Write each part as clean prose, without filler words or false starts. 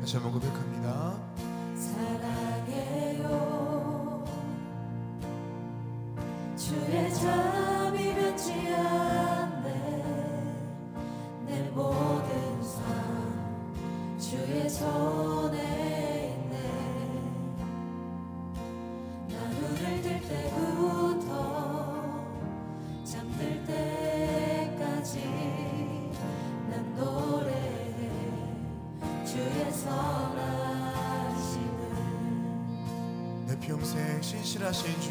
다시 한번 고백합니다. 사랑해요. 주의 잠이 변치 않네. 내 모든 삶 주의 손에 있네. 나 눈을 뜰 때부터 잠들 때까지 난 노래해 주의 선하심을. 내 평생 신실하신 주,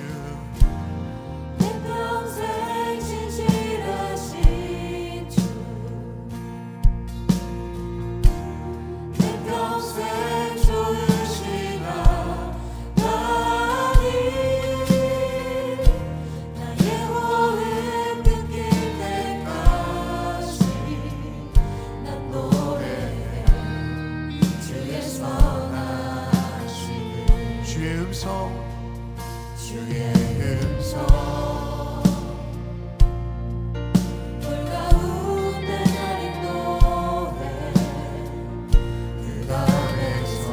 내 평생 신실하신 주, 내 평생 좋으신 하나님. 나의 호흡 끊길 때까지 난 노래해 주의 선하심을. 주의 음성, 주의 음성 불 가운데 나린 노래. 그 안에서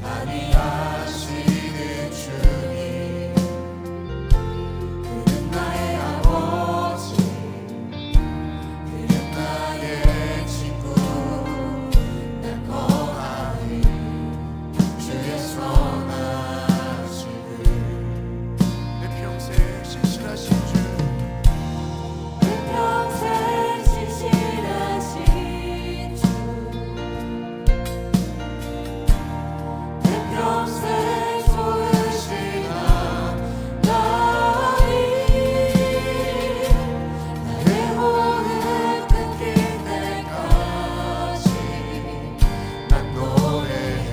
안위하시는 주님. 그는 나의 아버지, 그는 나의 친구. 난 거하리 주의 선하심을. 내 평생 신실하신 주, 내 평생 신실하신 주, 내 평생 좋으신 하나님. 나의 호흡 끊길 때까지 난 노래해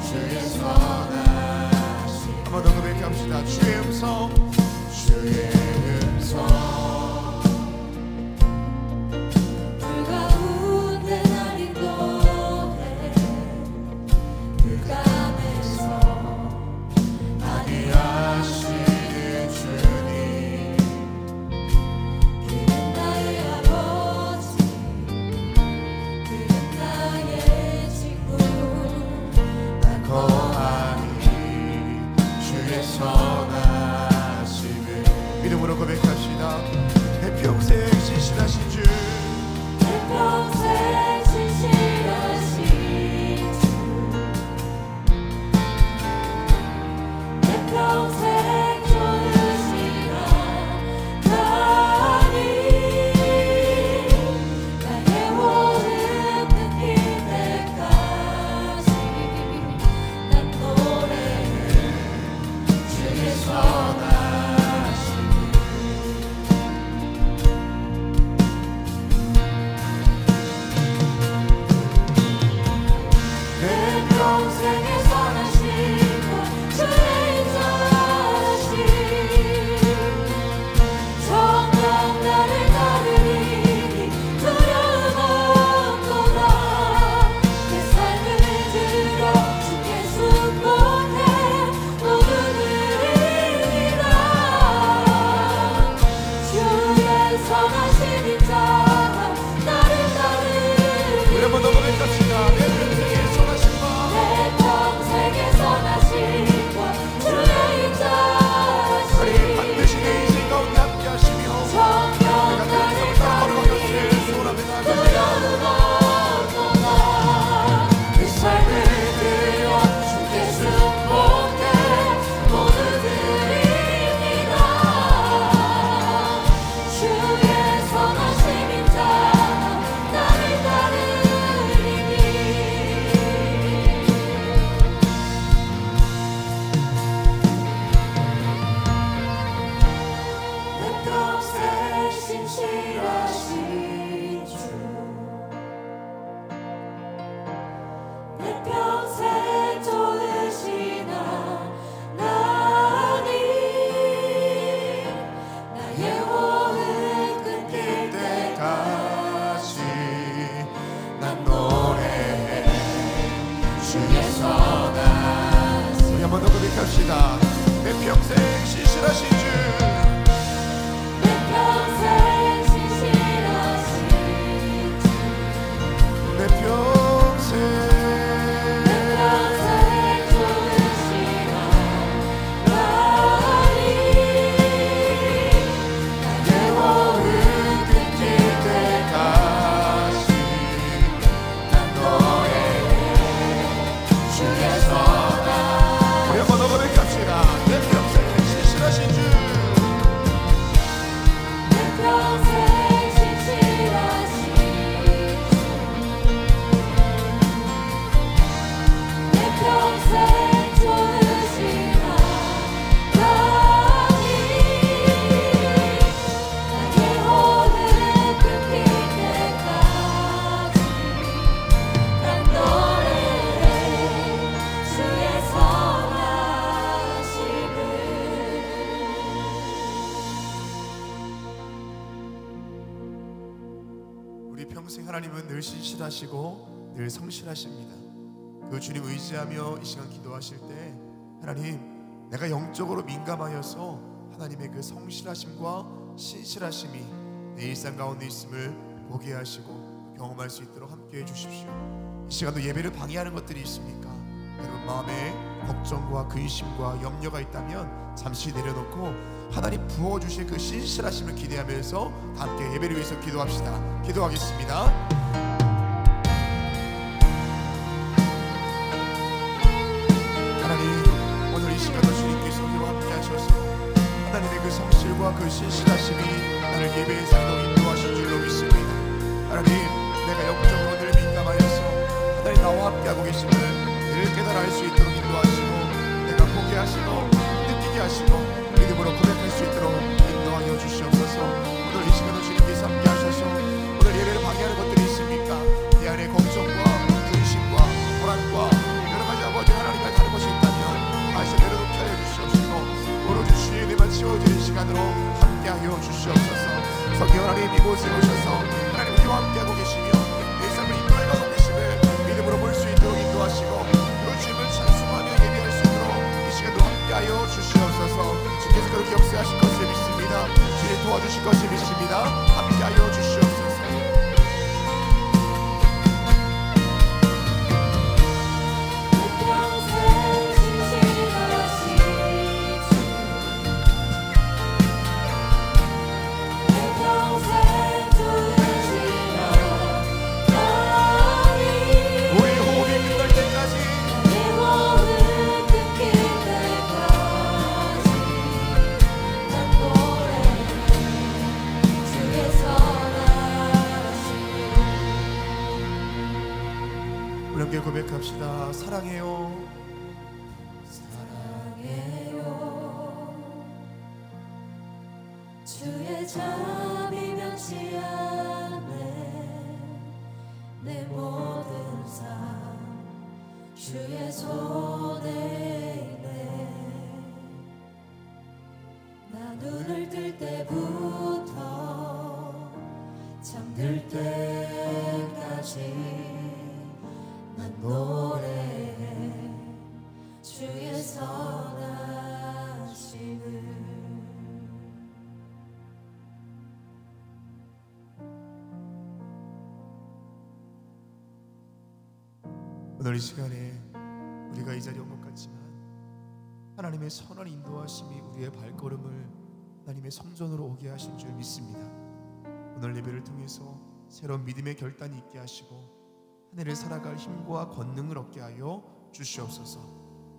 주의 선하심. 한 번 더 고백합시다. 주의 음성, 주의 음성 불 가운데 나린 노래. 그 감에서 안위하시는 주님. 그는 나의 아버지, 그는 나의 친구. 난 거하리 주의 선하심을. 믿음으로 고백합시다. 내 평생 신실하신 주, 내 평생 신실하신 주, 내 평생 좋으신 하나님. 나의 호흡 끊길 때까지 난 노래해 주의 선하심을. 내 평생의 선하심과 주의 인자하심. 정녕 나를 따르리니 두려움 없도다. 내 삶을 들어 주께 순복해 모두 드리리라. 주의 선하신 인자 나를 우리 한 번 더 따르리니. 고백합시다. 내 평생의 선하심과 내 평생의 선하심과 주의 인자하심. 우리 반드시 내 인생 가운데 함께 하시며 정녕 내가 나를 그 길에서 걸어가는 것을 따르리니 소원합니다. 두려움 없도다. 내 삶을 들여 주께 순복해 모두 드립니다. 주의 선하심 인자 나를 따르리니. 내 평생 신실하신 주, 내 평생 좋으신 하나님. 나의 호흡 끊길 때까지 난 노래해 주의 선하심. 우리 한 번 더 고백합시다. 내 평생 신실하신 주, 내 평생 신실하신 주, 내 평생 늘 신실하시고 늘 성실하십니다. 그 주님 의지하며 이 시간 기도하실 때 하나님, 내가 영적으로 민감하여서 하나님의 그 성실하심과 신실하심이 내 일상 가운데 있음을 보게 하시고 경험할 수 있도록 함께해 주십시오. 이 시간도 예배를 방해하는 것들이 있습니까? 여러분 마음에 걱정과 근심과 염려가 있다면 잠시 내려놓고 하나님 부어주실 그 신실하심을 기대하면서 다 함께 예배를 위해서 기도합시다. 기도하겠습니다. 하나님, 오늘 이 시간도 주님께서 우리와 함께 하셔서 하나님의 그 성실과 그 신실하심이 나를 예배의 상으로 인도하신 줄로 믿습니다. 하나님, 내가 영적으로 늘 민감하여서 하나님 나와 함께하고 계심을 늘 깨달아 알 수 있도록 인도하시고, 내가 보게 하시고 느끼게 하시고 믿음으로 고백할 수 있도록 인도하여 주시옵소서. 오늘 이 시간도 주님께서 함께 하셔서 오늘 예배를 방해하는 것들이 있습니까? 내 안에 걱정과 근심과 불안과 여러 가지 아버지 하나님과 다른 것이 있다면 다시 내려놓게 하여 주시옵시고, 오로지 주의 은혜만 채워지는 시간으로 함께하여 주시옵소서. 성령 하나님, 이곳에 오셔서 하나님 우리와 함께하고 계시며 내 삶을 인도하고 계심을 믿음으로 볼 수 있도록 인도하시고, 그 주님을 찬송하며 예배할 수 있도록 이 시간도 함께하여 주시옵소서. 주께서 그렇게 역사하실 것을 믿습니다. 주님 도와주실 것을 믿습니다. 함께하여 주시옵소서. 고백합시다. 사랑해요. 사랑해요. 주의 잠이 변치 않네. 내 모든 삶 주의 손에 있네. 나 눈을 뜰 때부터 잠들 때까지 난 노래해 주의 선하심을. 오늘 이 시간에 우리가 이 자리에 온 것 같지만 하나님의 선한 인도하심이 우리의 발걸음을 하나님의 성전으로 오게 하신 줄 믿습니다. 오늘 예배를 통해서 새로운 믿음의 결단이 있게 하시고 하늘을 살아갈 힘과 권능을 얻게 하여 주시옵소서.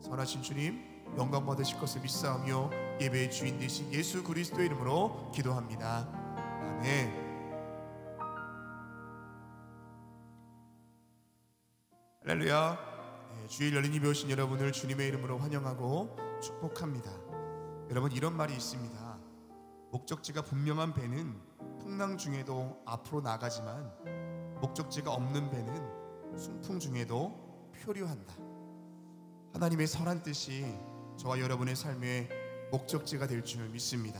선하신 주님, 영광 받으실 것을 믿사오며 예배의 주인 되신 예수 그리스도의 이름으로 기도합니다. 아멘. 할렐루야. 주일 열린 예배 오신 여러분을 주님의 이름으로 환영하고 축복합니다. 여러분, 이런 말이 있습니다. 목적지가 분명한 배는 풍랑 중에도 앞으로 나가지만 목적지가 없는 배는 순풍 중에도 표류한다. 하나님의 선한 뜻이 저와 여러분의 삶의 목적지가 될 줄 믿습니다.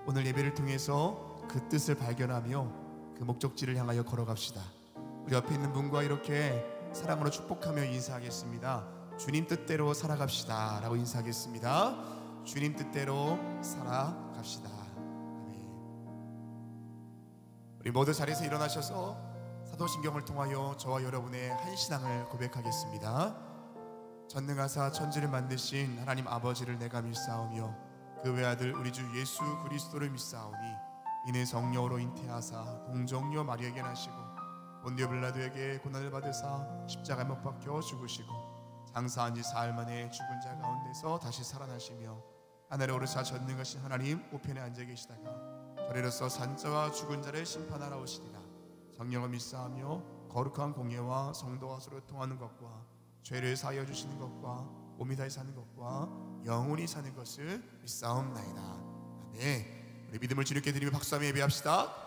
오늘 예배를 통해서 그 뜻을 발견하며 그 목적지를 향하여 걸어갑시다. 우리 옆에 있는 분과 이렇게 사랑으로 축복하며 인사하겠습니다. 주님 뜻대로 살아갑시다 라고 인사하겠습니다. 주님 뜻대로 살아갑시다. 아멘. 우리 모두 자리에서 일어나셔서 사도신경을 통하여 저와 여러분의 한 신앙을 고백하겠습니다. 전능하사 천지를 만드신 하나님 아버지를 내가 믿사오며 그 외아들 우리 주 예수 그리스도를 믿사오니 이는 성령으로 잉태하사 동정녀 마리아에게 나시고 본디오 빌라도에게 고난을 받으사 십자가에 못 박혀 죽으시고 장사한 지 사흘 만에 죽은 자 가운데서 다시 살아나시며 하늘에 오르사 전능하신 하나님 우편에 앉아 계시다가 저리로서 산자와 죽은 자를 심판하러 오시리라. 성령을 믿사하며 거룩한 공예와 성도와 서로 통하는 것과 죄를 사하여 주시는 것과 몸이 다시 사는 것과 영원히 사는 것을 믿사옵나이다. 아멘. 우리 믿음을 주님께 드리며 박수하며 예배합시다.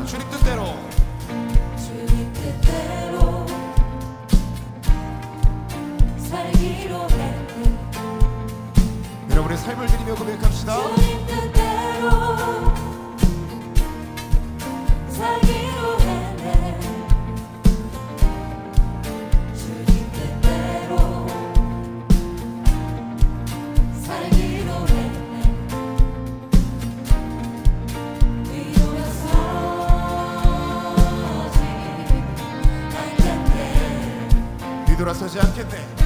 합니다. 주님 뜻대로 주님 뜻대로 살기로 했네. 여러분의 삶을 드리며 고백합시다. 주님 뜻대로 살기로 했네. 주님 뜻대로 살기로 했네. 뒤돌아서지 않겠네.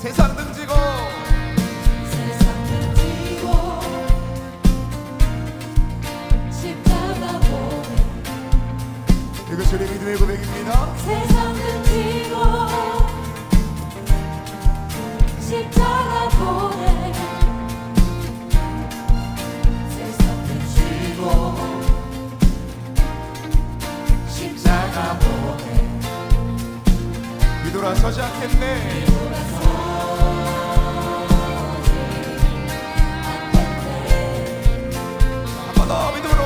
세상 등지고 십자가 보내. 이것이 우리 믿음의 고백입니다. 세상 등지고 십자가 보내. 세상 등지고 십자가 보내. 뒤돌아서지 않겠네. 한 번 더 믿음으로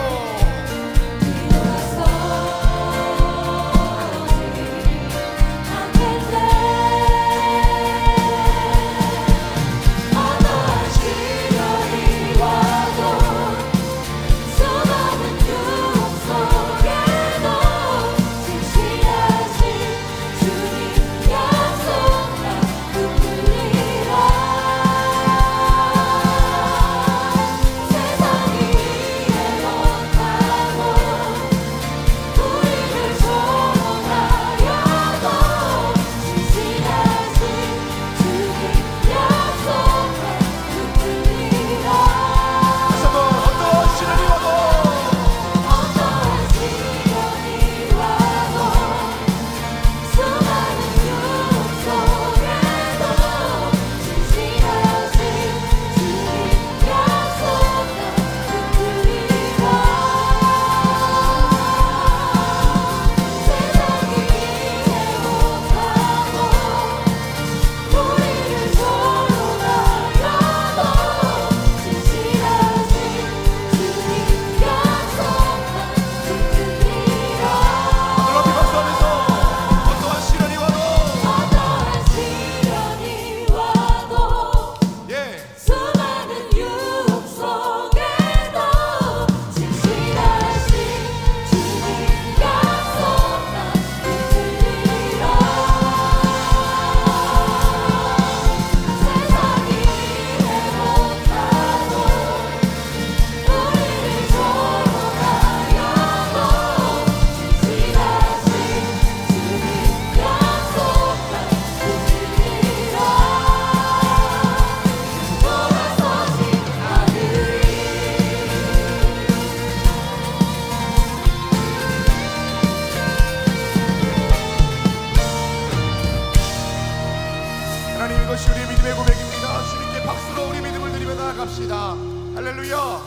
이것이 우리의 믿음의 고백입니다. 주님께 박수로 우리 믿음을 드리며 나아갑시다. 할렐루야.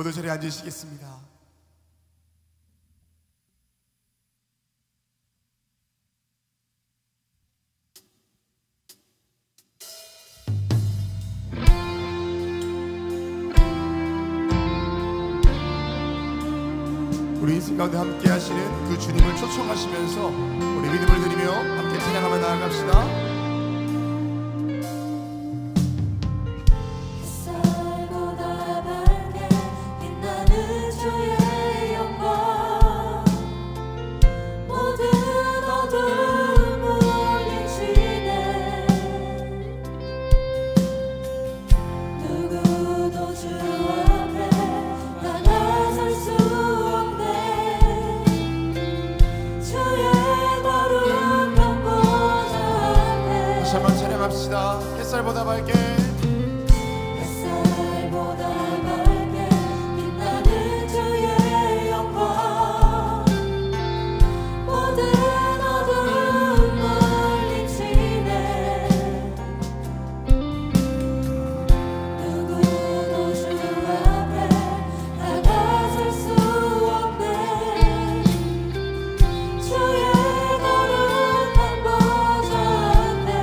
모두 자리에 앉으시겠습니다. 우리 인생 가운데 함께 하시는 그 주님을 초청하시면서 우리 믿음을 드리며 함께 찬양하며 나아갑시다. 햇살보다 밝게 햇살보다 밝게 빛나는 주의 영광 모든 어두움 물리치네 누구도 주 앞에 다가설 수 없네 주의 거룩한 보좌 앞에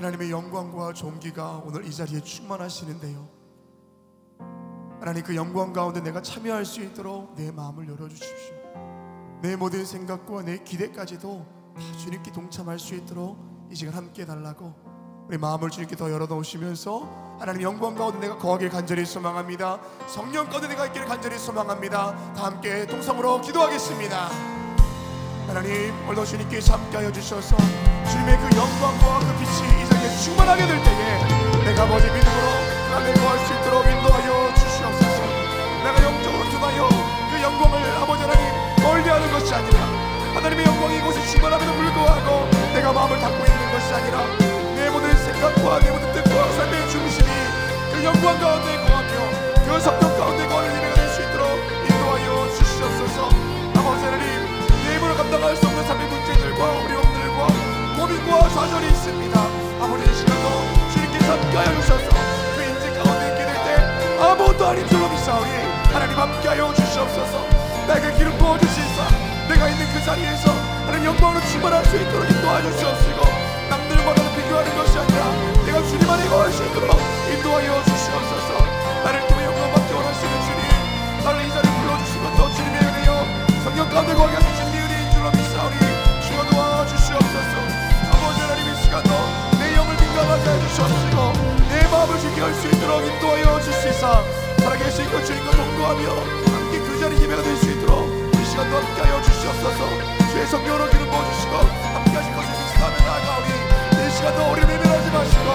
하나님의 영광과 존귀가 오늘 이 자리에 충만하시는데요, 하나님 그 영광 가운데 내가 참여할 수 있도록 내 마음을 열어주십시오. 내 모든 생각과 내 기대까지도 다 주님께 동참할 수 있도록 이 시간 함께 해달라고 우리 마음을 주님께 더 열어놓으시면서 하나님 영광 가운데 내가 거하길 간절히 소망합니다. 성령 가운데 내가 있기를 간절히 소망합니다. 다 함께 동성으로 기도하겠습니다. 하나님 오늘도 주님께 함께하여 주셔서 주님의 그 영광과 그 빛이 이 자리에 충만하게 될 때에 내가 아버지 믿음으로 그 안에 거할 수 있도록 인도하여 주시옵소서. 내가 영적으로 통하여 그 영광을 아버지 하나님 멀리하는 것이 아니라 하나님의 영광이 이곳에 충만함에도 불구하고 내가 마음을 닫고 있는 것이 아니라 내 모든 생각과 내 모든 뜻과 삶의 중심이 그 영광 가운데 거하며 그 성령 가운데 거하는 예배가 될 수 있도록 인도하여 주시옵소서. 아버지 하나님 내 힘으로 감당할 수 없는 삶의 문제들과 어려움들과 고민과 좌절이 있습니다. 아버지 이 시간도 주님께 함께하여 주셔서 그 인재 가운데 있게 될 때 아무것도 아닌 줄로 믿사오니 하나님 함께하여 주시옵소서. 내게 기름 부어주시사 내가 있는 그 자리에서 하나님 영광으로 충만할 수 있도록 인도하여 주시옵시고 남들과는 비교하는 것이 아니라 내가 주님 안에 거할 수 있도록 인도하여 주시옵소서. 나를 통해 영광 받기 원하시는 주님, 나를 이 자리에 불러주시고 또 주님의 은혜요 성령 가운데 거하게 하신 주님의 은혜인 줄로 믿사오니 주여 도와주시옵소서. 아버지 하나님 이 시간도 내 영을 민감하게 해주시옵시고 내 마음을 지게 할 수 있도록 인도하여 주시사 살아계신 그 주님과 동거하며 함께 그 자리 예배가 될 수 있도록 이 시간도 함께하여 주시옵소서. 주의 성령으로 기름 부어주시고 함께하신 것을 믿으시다며 나아가오니 이 시간도 우리를 외면하지 마시고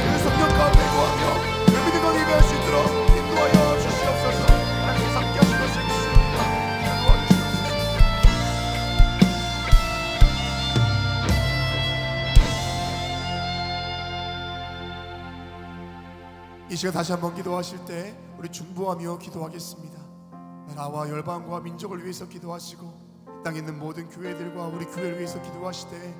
그 성령 가운데 거하며 그 믿음과 예배할 수 있도록 인도하여 주시옵소서. 하나님께서 함께하신 것을 믿습니다. 도와주시옵소서. 이 시간 다시 한번 기도하실 때 우리 중보하며 기도하겠습니다. 나라와 열방과 민족을 위해서 기도하시고 이 땅에 있는 모든 교회들과 우리 교회를 위해서 기도하시되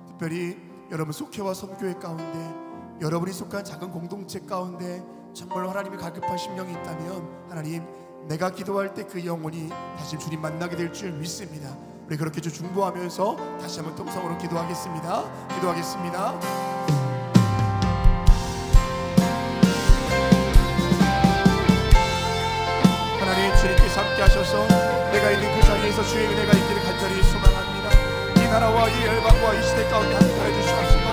특별히 여러분 속회와 선교회 가운데 여러분이 속한 작은 공동체 가운데 정말로 하나님이 갈급한 심령이 있다면 하나님 내가 기도할 때 그 영혼이 다시 주님 만나게 될 줄 믿습니다. 우리 그렇게 좀 중보하면서 다시 한번 통성으로 기도하겠습니다. 기도하겠습니다. 주님께서 함께 하셔서 내가 있는 그 자리에서 주의 은혜가 있기를 간절히 소망합니다. 이 나라와 이 열방과 이 시대 가운데 함께해 주시옵시고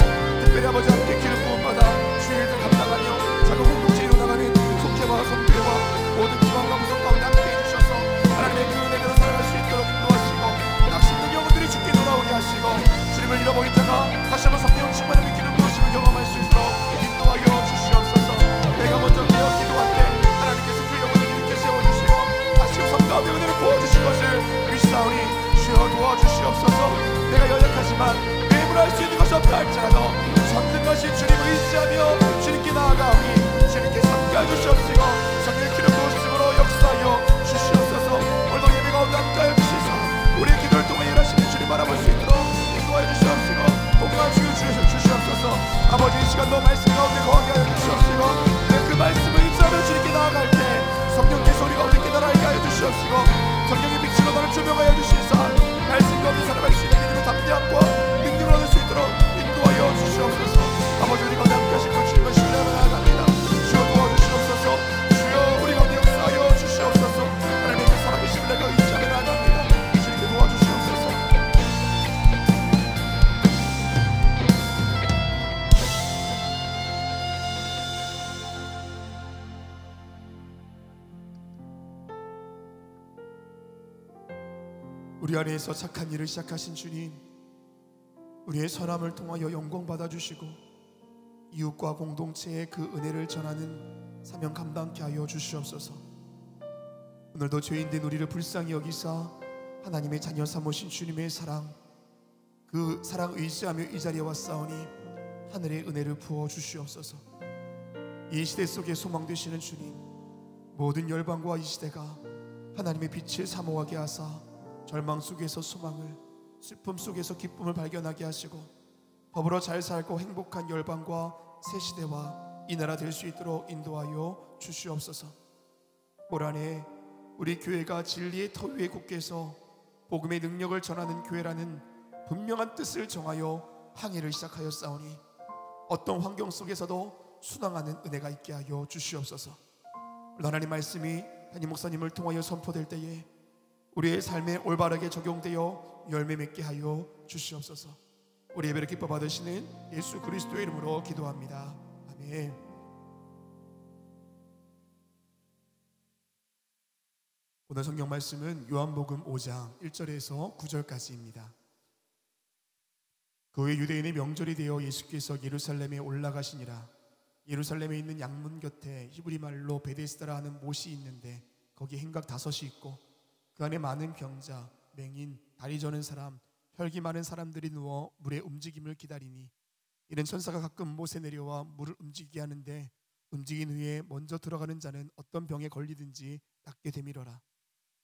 특별히 아버지 함께 기름 부음받아 주의 일을 감당하며 작은 공동체에 일어나가는 속회와 선교회와 모든 기관과 무속 가운데 함께해 주셔서 하나님의 그 은혜대로 살아갈 수 있도록 인도하시고 낙심된 영혼들이 죽게 돌아오게 하시고 주님을 잃어버린 자가 다시 한번 성령 충만함의 기름 부으심을 경험할 수 있도록 인도하여 주시옵소서. 내가 먼저 되어 기도할 때 하나님께서 그 영혼을 이렇게 세워주시고 성가운데 은혜를 부어주신 것을 믿사오니 주여 도와주시옵소서. 내가 연약하지만 매물 할 수 있는 것이 없다 할지라도 전능하신 주님을 의지하며 주님께 나아가오니 주님께 함께해 주시옵시고 성령의 기름 부으심으로 역사하여 주시옵소서. 오늘도 예배 가운데 함께하여 주시소 우리의 기도를 통해 일하시는 주님 바라볼 수 있도록 인도하여 주시옵시고 동행한 주여 주시옵소서. 아버지 이 시간도 말씀 가운데 거하게 하여 주시옵시고 그 말씀을 입사하며 주님께 나아갈 때 성령께서 우리가 어떻게 깨달아게 하여 주시옵시고 성령의 빛으로 나를 조명하여 주시사 말씀 가운데 살아갈 수 있는 믿음의 담대함과 능력을 얻을 수 있도록 인도하여 주시옵소서. 아버지 우리 가운데 함께 하실 것 주님을 신뢰하며 나아갑니다. 주여 도와주시옵소서. 주여 우리 가운데 역사하여 주시옵소서. 하나님의 그 살아계심을 내가 의지하며 나아갑니다. 주님께 도와주시옵소서. 우리 안에서 착한 일을 시작하신 주님, 우리의 선함을 통하여 영광 받아주시고 이웃과 공동체에 그 은혜를 전하는 사명 감당케 하여 주시옵소서. 오늘도 죄인된 우리를 불쌍히 여기사 하나님의 자녀 삼으신 주님의 사랑, 그 사랑 의지하며 이 자리에 왔사오니 하늘의 은혜를 부어 주시옵소서. 이 시대 속에 소망 되시는 주님, 모든 열방과 이 시대가 하나님의 빛을 사모하게 하사 절망 속에서 소망을, 슬픔 속에서 기쁨을 발견하게 하시고 더불어 잘 살고 행복한 열방과 새 시대와 이 나라 될 수 있도록 인도하여 주시옵소서. 올 한해 우리 교회가 진리의 터 위에 굳게 서 복음의 능력을 전하는 교회라는 분명한 뜻을 정하여 항해를 시작하였사오니 어떤 환경 속에서도 순항하는 은혜가 있게 하여 주시옵소서. 하나님 말씀이 담임 목사님을 통하여 선포될 때에 우리의 삶에 올바르게 적용되어 열매 맺게 하여 주시옵소서. 우리 예배를 기뻐 받으시는 예수 그리스도의 이름으로 기도합니다. 아멘. 오늘 성경 말씀은 요한복음 5장 1절에서 9절까지입니다. 그 후에 유대인의 명절이 되어 예수께서 예루살렘에 올라가시니라. 예루살렘에 있는 양문 곁에 히브리 말로 베데스다라 하는 못이 있는데 거기 행각 5이 있고 그 안에 많은 병자, 맹인, 다리 저는 사람, 혈기 많은 사람들이 누워 물의 움직임을 기다리니 이는 천사가 가끔 못에 내려와 물을 움직이게 하는데 움직인 후에 먼저 들어가는 자는 어떤 병에 걸리든지 낫게 되밀어라.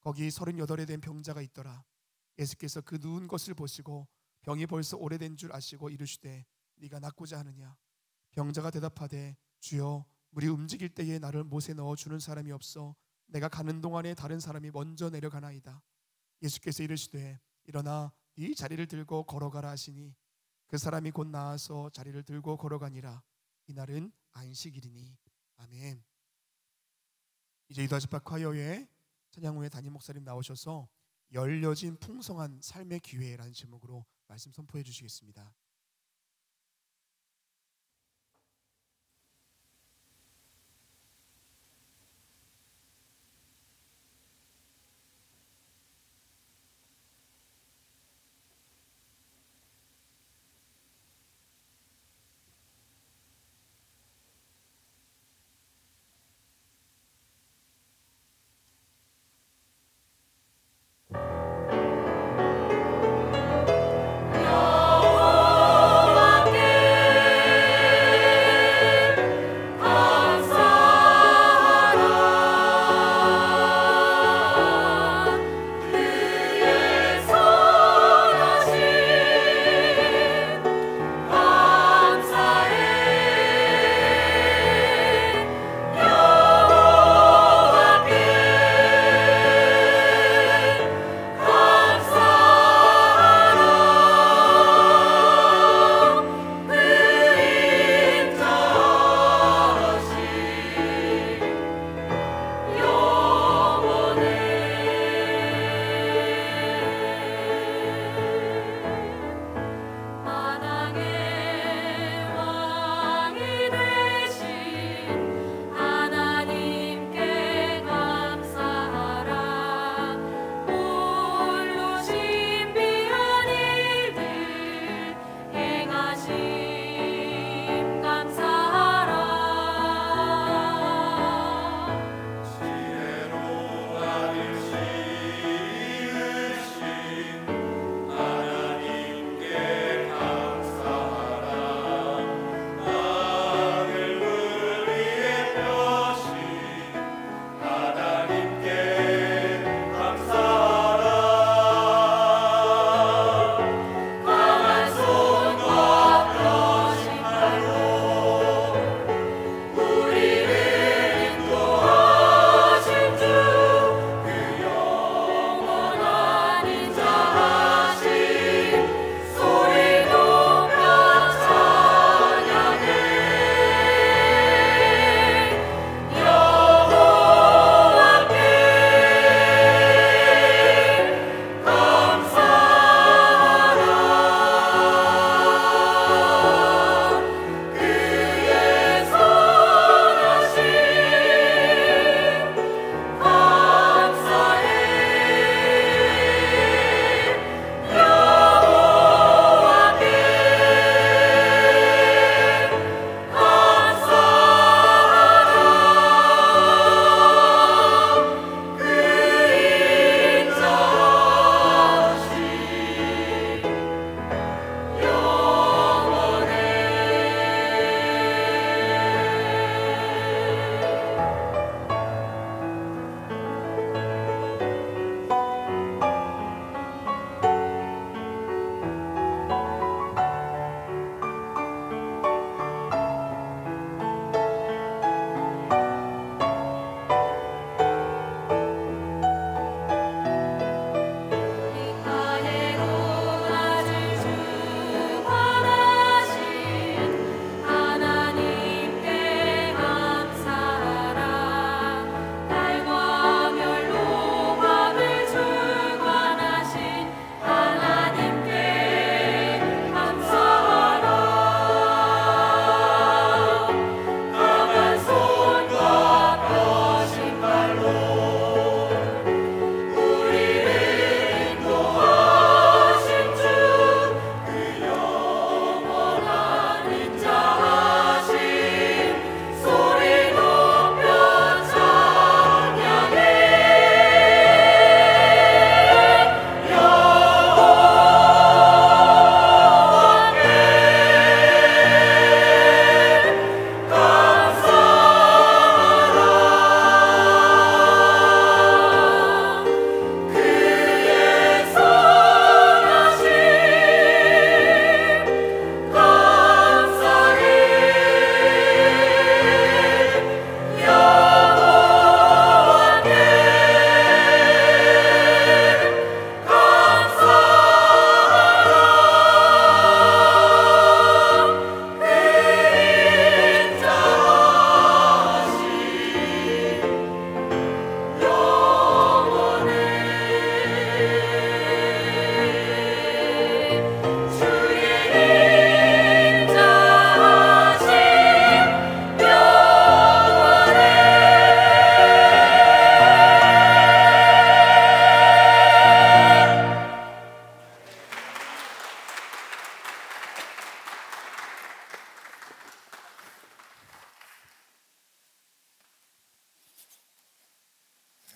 거기 38에 된 병자가 있더라. 예수께서 그 누운 것을 보시고 병이 벌써 오래된 줄 아시고 이르시되 네가 낫고자 하느냐? 병자가 대답하되 주여 물이 움직일 때에 나를 못에 넣어주는 사람이 없어 내가 가는 동안에 다른 사람이 먼저 내려가나이다. 예수께서 이르시되 일어나 네 자리를 들고 걸어가라 하시니 그 사람이 곧 나아서 자리를 들고 걸어가니라. 이날은 안식일이니. 아멘. 이제 유다집합 콰이어에 찬양 후에 담임 목사님 나오셔서 열려진 풍성한 삶의 기회라는 제목으로 말씀 선포해 주시겠습니다. 여호와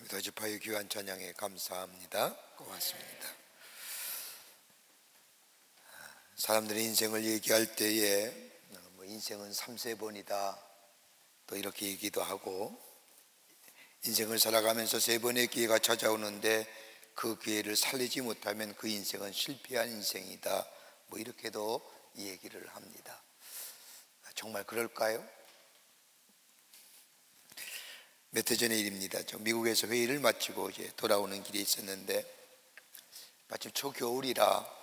더집하여 귀한 찬양에 감사합니다. 고맙습니다. 사람들이 인생을 얘기할 때에 인생은 3-4번이다 또 이렇게 얘기도 하고, 인생을 살아가면서 3번의 기회가 찾아오는데 그 기회를 살리지 못하면 그 인생은 실패한 인생이다, 뭐 이렇게도 얘기를 합니다. 정말 그럴까요? 몇 해 전의 일입니다. 저 미국에서 회의를 마치고 이제 돌아오는 길에 있었는데 마침 초겨울이라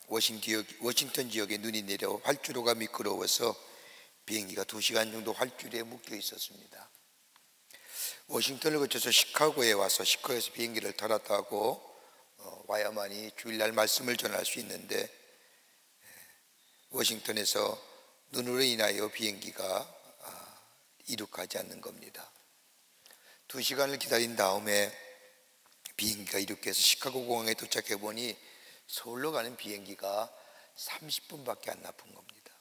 워싱턴 지역에 눈이 내려 활주로가 미끄러워서 비행기가 2시간 정도 활주로에 묶여 있었습니다. 워싱턴을 거쳐서 시카고에 와서 시카고에서 비행기를 타고 와야만이 주일날 말씀을 전할 수 있는데, 워싱턴에서 눈으로 인하여 비행기가 이륙하지 않는 겁니다. 2시간을 기다린 다음에 비행기가 이륙해서 시카고 공항에 도착해 보니 서울로 가는 비행기가 30분밖에 안 나쁜 겁니다.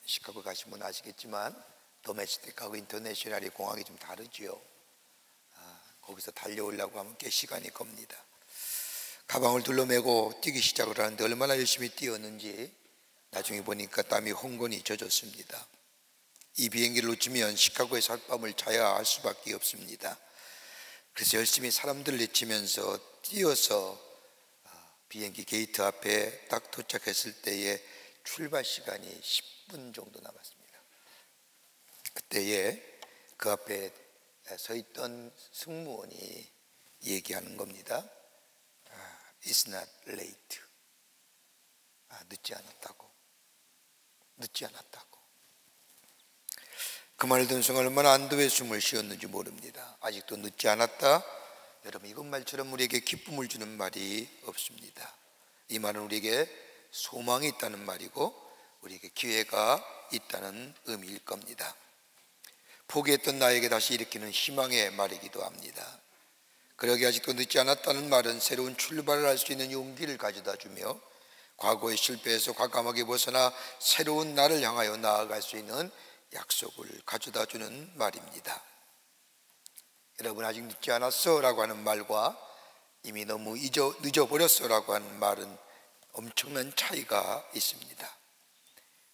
시카고 가신 분 아시겠지만 도메스틱하고 인터내셔널이 공항이 좀 다르지요. 거기서 달려오려고 하면 꽤 시간이 겁니다. 가방을 둘러매고 뛰기 시작을 하는데 얼마나 열심히 뛰었는지 나중에 보니까 땀이 홍건히 젖었습니다. 이 비행기를 놓치면 시카고에서 하룻밤을 자야 할 수밖에 없습니다. 그래서 열심히 사람들을 내치면서 뛰어서 비행기 게이트 앞에 딱 도착했을 때에 출발 시간이 10분 정도 남았습니다. 그때에 그 앞에 서 있던 승무원이 얘기하는 겁니다. It's not late. 늦지 않았다고. 그 말을 듣는 순간 얼마나 안도의 숨을 쉬었는지 모릅니다. 아직도 늦지 않았다. 여러분, 이것 말처럼 우리에게 기쁨을 주는 말이 없습니다. 이 말은 우리에게 소망이 있다는 말이고 우리에게 기회가 있다는 의미일 겁니다. 포기했던 나에게 다시 일으키는 희망의 말이기도 합니다. 그러기 아직도 늦지 않았다는 말은 새로운 출발을 할 수 있는 용기를 가져다 주며 과거의 실패에서 과감하게 벗어나 새로운 나를 향하여 나아갈 수 있는 약속을 가져다 주는 말입니다. 여러분, 아직 늦지 않았어 라고 하는 말과 이미 너무 늦어버렸어 라고 하는 말은 엄청난 차이가 있습니다.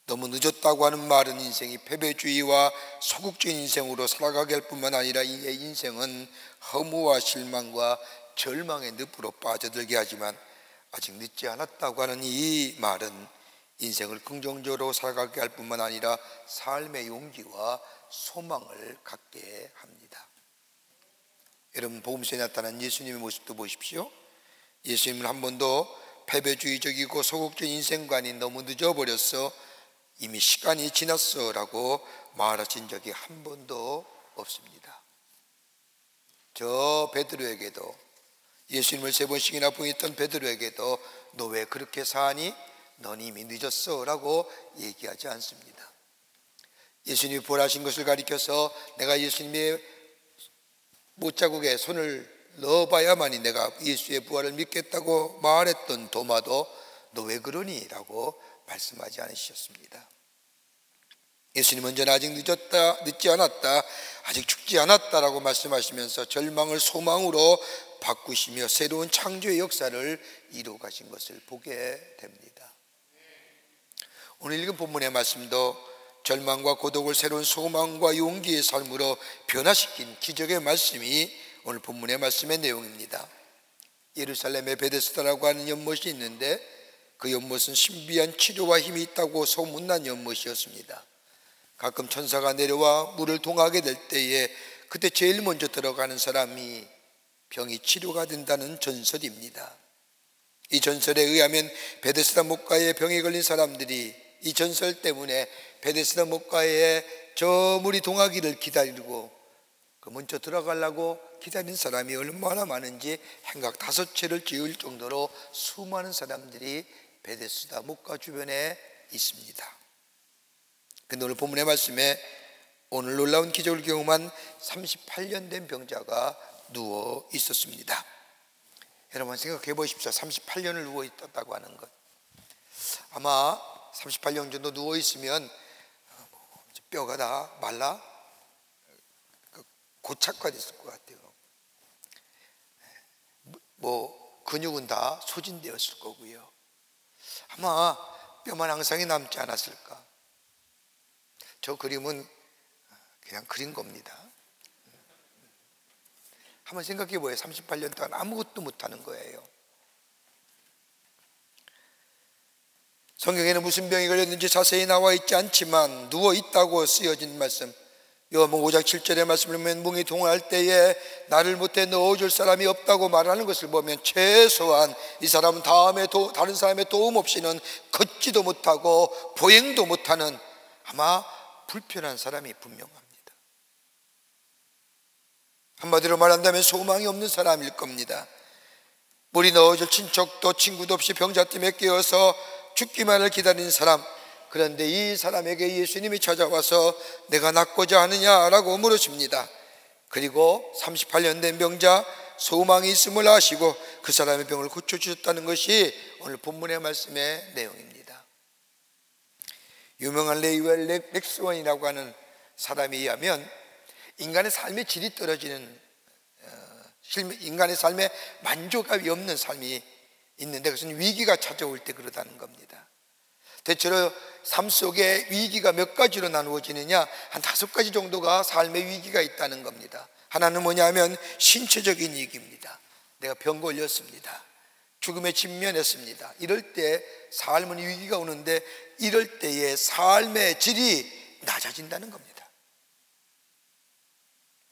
너무 늦었다고 하는 말은 인생이 패배주의와 소극적인 인생으로 살아가게 할 뿐만 아니라 이의 인생은 허무와 실망과 절망의 늪으로 빠져들게 하지만, 아직 늦지 않았다고 하는 이 말은 인생을 긍정적으로 살아가게 할 뿐만 아니라 삶의 용기와 소망을 갖게 합니다. 여러분, 복음서에 나타난 예수님의 모습도 보십시오. 예수님은 한 번도 패배주의적이고 소극적인 인생관이 너무 늦어버렸어, 이미 시간이 지났어 라고 말하신 적이 한 번도 없습니다. 저 베드로에게도, 예수님을 3번씩이나 부인했던 베드로에게도 너 왜 그렇게 사니? 넌 이미 늦었어 라고 얘기하지 않습니다. 예수님이 부활하신 것을 가리켜서 내가 예수님의 못자국에 손을 넣어봐야만이 내가 예수의 부활을 믿겠다고 말했던 도마도 너 왜 그러니? 라고 말씀하지 않으셨습니다. 예수님은 언제나 아직 늦지 않았다, 아직 죽지 않았다라고 말씀하시면서 절망을 소망으로 바꾸시며 새로운 창조의 역사를 이루어 가신 것을 보게 됩니다. 오늘 읽은 본문의 말씀도 절망과 고독을 새로운 소망과 용기의 삶으로 변화시킨 기적의 말씀이 오늘 본문의 말씀의 내용입니다. 예루살렘에 베데스다라고 하는 연못이 있는데 그 연못은 신비한 치료와 힘이 있다고 소문난 연못이었습니다. 가끔 천사가 내려와 물을 동하게 될 때에 그때 제일 먼저 들어가는 사람이 병이 치료가 된다는 전설입니다. 이 전설에 의하면 베데스다 못가에 병에 걸린 사람들이 이 전설 때문에 베데스다 못가에 저 물이 동하기를 기다리고 그 먼저 들어가려고 기다린 사람이 얼마나 많은지 행각 5채를 지을 정도로 수많은 사람들이 베데스다 못가 주변에 있습니다. 근데 오늘 본문의 말씀에 오늘 놀라운 기적을 경험한 38년 된 병자가 누워 있었습니다. 여러분 생각해 보십시오. 38년을 누워 있었다고 하는 것, 아마 38년 정도 누워 있으면 뼈가 다 말라 고착화됐을 것 같아요. 근육은 다 소진되었을 거고요. 아마 뼈만 항상이 남지 않았을까. 저 그림은 그냥 그린 겁니다. 한번 생각해 보여요. 38년 동안 아무것도 못하는 거예요. 성경에는 무슨 병이 걸렸는지 자세히 나와 있지 않지만 누워있다고 쓰여진 말씀, 요한복음 5장 7절의 말씀을 보면 뭉이 동할 때에 나를 못해 넣어줄 사람이 없다고 말하는 것을 보면 최소한 이 사람은 다른 사람의 도움 없이는 걷지도 못하고 보행도 못하는 아마 불편한 사람이 분명합니다. 한마디로 말한다면 소망이 없는 사람일 겁니다. 물이 넣어줄 친척도 친구도 없이 병자팀에 깨어서 죽기만을 기다리는 사람. 그런데 이 사람에게 예수님이 찾아와서 내가 낫고자 하느냐라고 물으십니다. 그리고 38년 된 병자, 소망이 있음을 아시고 그 사람의 병을 고쳐주셨다는 것이 오늘 본문의 말씀의 내용입니다. 유명한 레이웰 맥스원이라고 하는 사람에 의하면 인간의 삶의 질이 떨어지는, 인간의 삶에 만족감이 없는 삶이 있는데 그것은 위기가 찾아올 때 그러다는 겁니다. 대체로 삶 속에 위기가 몇 가지로 나누어지느냐, 한 5가지 정도가 삶의 위기가 있다는 겁니다. 하나는 뭐냐면 신체적인 위기입니다. 내가 병 걸렸습니다. 죽음에 직면했습니다. 이럴 때 삶은 위기가 오는데 이럴 때의 삶의 질이 낮아진다는 겁니다.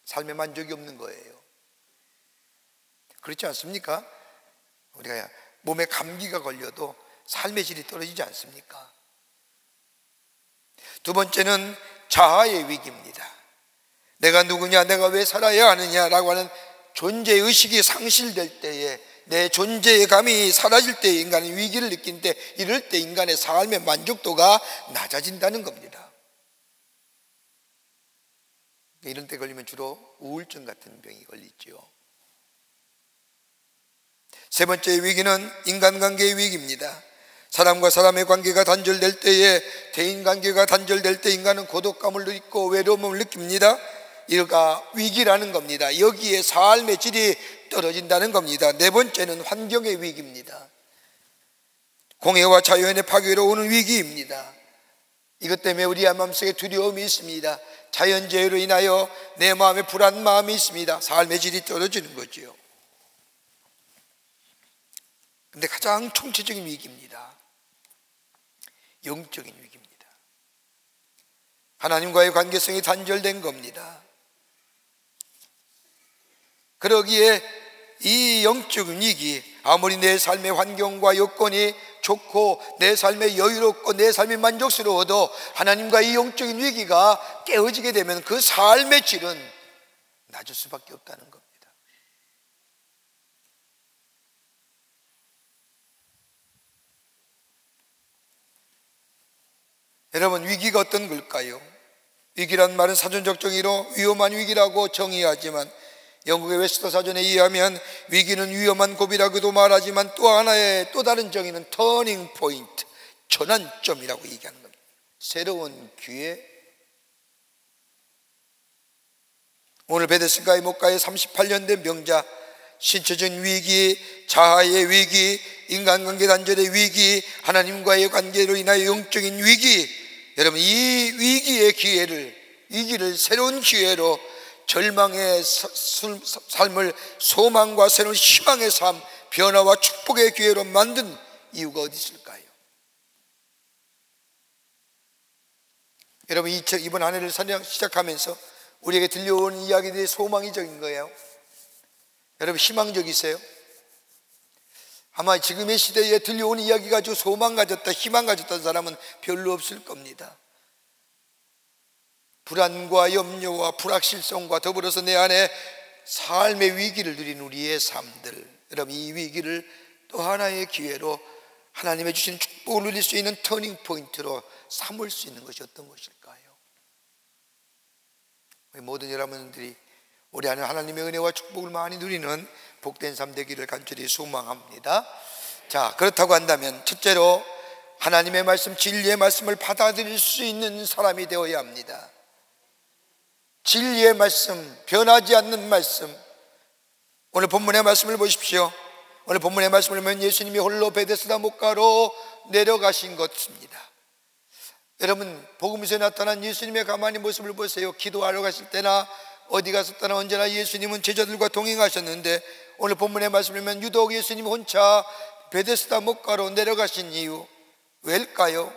삶에 만족이 없는 거예요. 그렇지 않습니까? 우리가 몸에 감기가 걸려도 삶의 질이 떨어지지 않습니까? 두 번째는 자아의 위기입니다. 내가 누구냐, 내가 왜 살아야 하느냐라고 하는 존재의식이 상실될 때에, 내 존재의 감이 사라질 때 인간은 위기를 느끼는데 이럴 때 인간의 삶의 만족도가 낮아진다는 겁니다. 이런 때 걸리면 주로 우울증 같은 병이 걸리죠. 세 번째 위기는 인간관계의 위기입니다. 사람과 사람의 관계가 단절될 때에, 대인관계가 단절될 때 인간은 고독감을 느끼고 외로움을 느낍니다. 이가 위기라는 겁니다. 여기에 삶의 질이 떨어진다는 겁니다. 네 번째는 환경의 위기입니다. 공해와 자연의 파괴로 오는 위기입니다. 이것 때문에 우리의 마음속에 두려움이 있습니다. 자연재해로 인하여 내 마음에 불안 마음이 있습니다. 삶의 질이 떨어지는 거죠. 근데 가장 총체적인 위기입니다. 영적인 위기입니다. 하나님과의 관계성이 단절된 겁니다. 그러기에 이 영적인 위기, 아무리 내 삶의 환경과 여건이 좋고 내 삶이 여유롭고 내 삶이 만족스러워도 하나님과 이 영적인 위기가 깨어지게 되면 그 삶의 질은 낮을 수밖에 없다는 겁니다. 여러분, 위기가 어떤 걸까요? 위기란 말은 사전적 정의로 위험한 위기라고 정의하지만 영국의 웨스터 사전에 의하면 위기는 위험한 고비라고도 말하지만 또 하나의 또 다른 정의는 터닝 포인트, 전환점이라고 얘기하는 겁니다. 새로운 기회. 오늘 베데스다의 목가의 38년 된 병자, 신체적인 위기, 자아의 위기, 인간관계 단절의 위기, 하나님과의 관계로 인하여 영적인 위기. 여러분, 이 위기의 위기를 새로운 기회로 절망의 삶을 소망과 새로운 희망의 삶, 변화와 축복의 기회로 만든 이유가 어디 있을까요? 여러분, 이번 한 해를 시작하면서 우리에게 들려오는 이야기들이 소망이적인 거예요. 여러분, 희망적이세요? 아마 지금의 시대에 들려오는 이야기 가지고 소망 가졌다, 희망 가졌다는 사람은 별로 없을 겁니다. 불안과 염려와 불확실성과 더불어서 내 안에 삶의 위기를 누린 우리의 삶들, 여러분, 이 위기를 또 하나의 기회로 하나님의 주신 축복을 누릴 수 있는 터닝 포인트로 삼을 수 있는 것이 어떤 것일까요? 우리 모든 여러분들이 우리 안에 하나님의 은혜와 축복을 많이 누리는 복된 삶 되기를 간절히 소망합니다. 자, 그렇다고 한다면 첫째로 하나님의 말씀, 진리의 말씀을 받아들일 수 있는 사람이 되어야 합니다. 진리의 말씀, 변하지 않는 말씀. 오늘 본문의 말씀을 보십시오. 오늘 본문의 말씀을 보면 예수님이 홀로 베데스다 목가로 내려가신 것입니다. 여러분, 복음서에 나타난 예수님의 가만히 모습을 보세요. 기도하러 가실 때나 어디 갔었다나 언제나 예수님은 제자들과 동행하셨는데, 오늘 본문의 말씀을 보면 유독 예수님이 혼자 베데스다 목가로 내려가신 이유 왜일까요?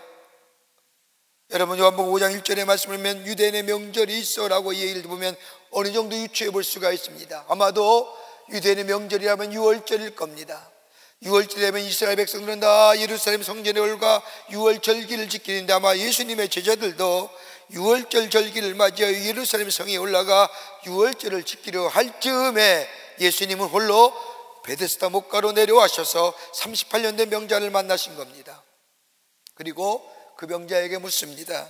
여러분, 요한복음 5장 1절의 말씀을 보면 유대인의 명절이 있어라고 이 얘기를 보면 어느 정도 유추해 볼 수가 있습니다. 아마도 유대인의 명절이라면 6월절일 겁니다. 6월절이라면 이스라엘 백성들은 다 예루살렘 성전에 올가 6월 절기를 지키는데, 아마 예수님의 제자들도 6월절 절기를 맞이하여 예루살렘 성에 올라가 6월절을 지키려 할 즈음에 예수님은 홀로 베데스다 목가로 내려와셔서 38년 된 명자를 만나신 겁니다. 그리고 그 명자에게 묻습니다.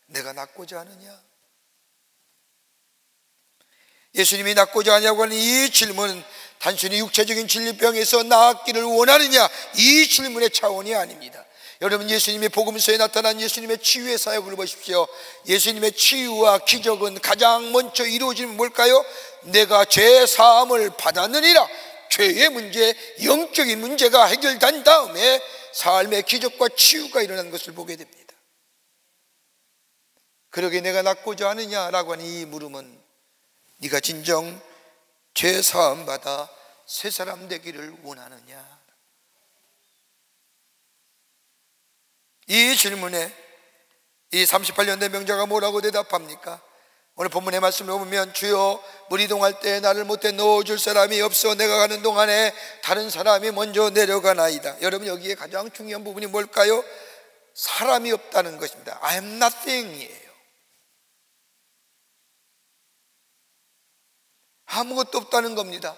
내가 낫고자 하느냐? 예수님이 낫고자 하냐고 하는 이 질문은 단순히 육체적인 진리병에서 낫기를 원하느냐, 이 질문의 차원이 아닙니다. 여러분, 예수님의 복음서에 나타난 예수님의 치유의 사역을 보십시오. 예수님의 치유와 기적은 가장 먼저 이루어지는 뭘까요? 내가 죄 사함을 받았느니라. 죄의 문제, 영적인 문제가 해결된 다음에 삶의 기적과 치유가 일어난 것을 보게 됩니다. 그러게 내가 낫고자 하느냐라고 하는 이 물음은 네가 진정 죄 사함 받아 새 사람 되기를 원하느냐, 이 질문에 이 38년 된 명자가 뭐라고 대답합니까? 오늘 본문의 말씀을 보면 주여 물 이동할 때 나를 못해 넣어줄 사람이 없어 내가 가는 동안에 다른 사람이 먼저 내려가나이다. 여러분, 여기에 가장 중요한 부분이 뭘까요? 사람이 없다는 것입니다. I am nothing이에요. 아무것도 없다는 겁니다.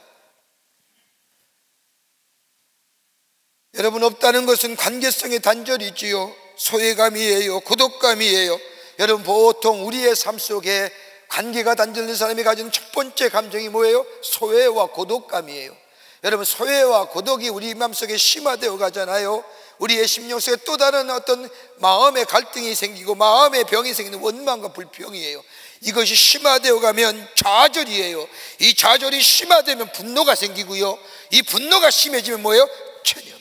여러분, 없다는 것은 관계성의 단절이지요. 소외감이에요. 고독감이에요. 여러분, 보통 우리의 삶 속에 관계가 단절된 사람이 가지는 첫 번째 감정이 뭐예요? 소외와 고독감이에요. 여러분, 소외와 고독이 우리 마음속에 심화되어 가잖아요. 우리의 심령 속에 또 다른 어떤 마음의 갈등이 생기고 마음의 병이 생기는 원망과 불평이에요. 이것이 심화되어 가면 좌절이에요. 이 좌절이 심화되면 분노가 생기고요, 이 분노가 심해지면 뭐예요? 체념이에요.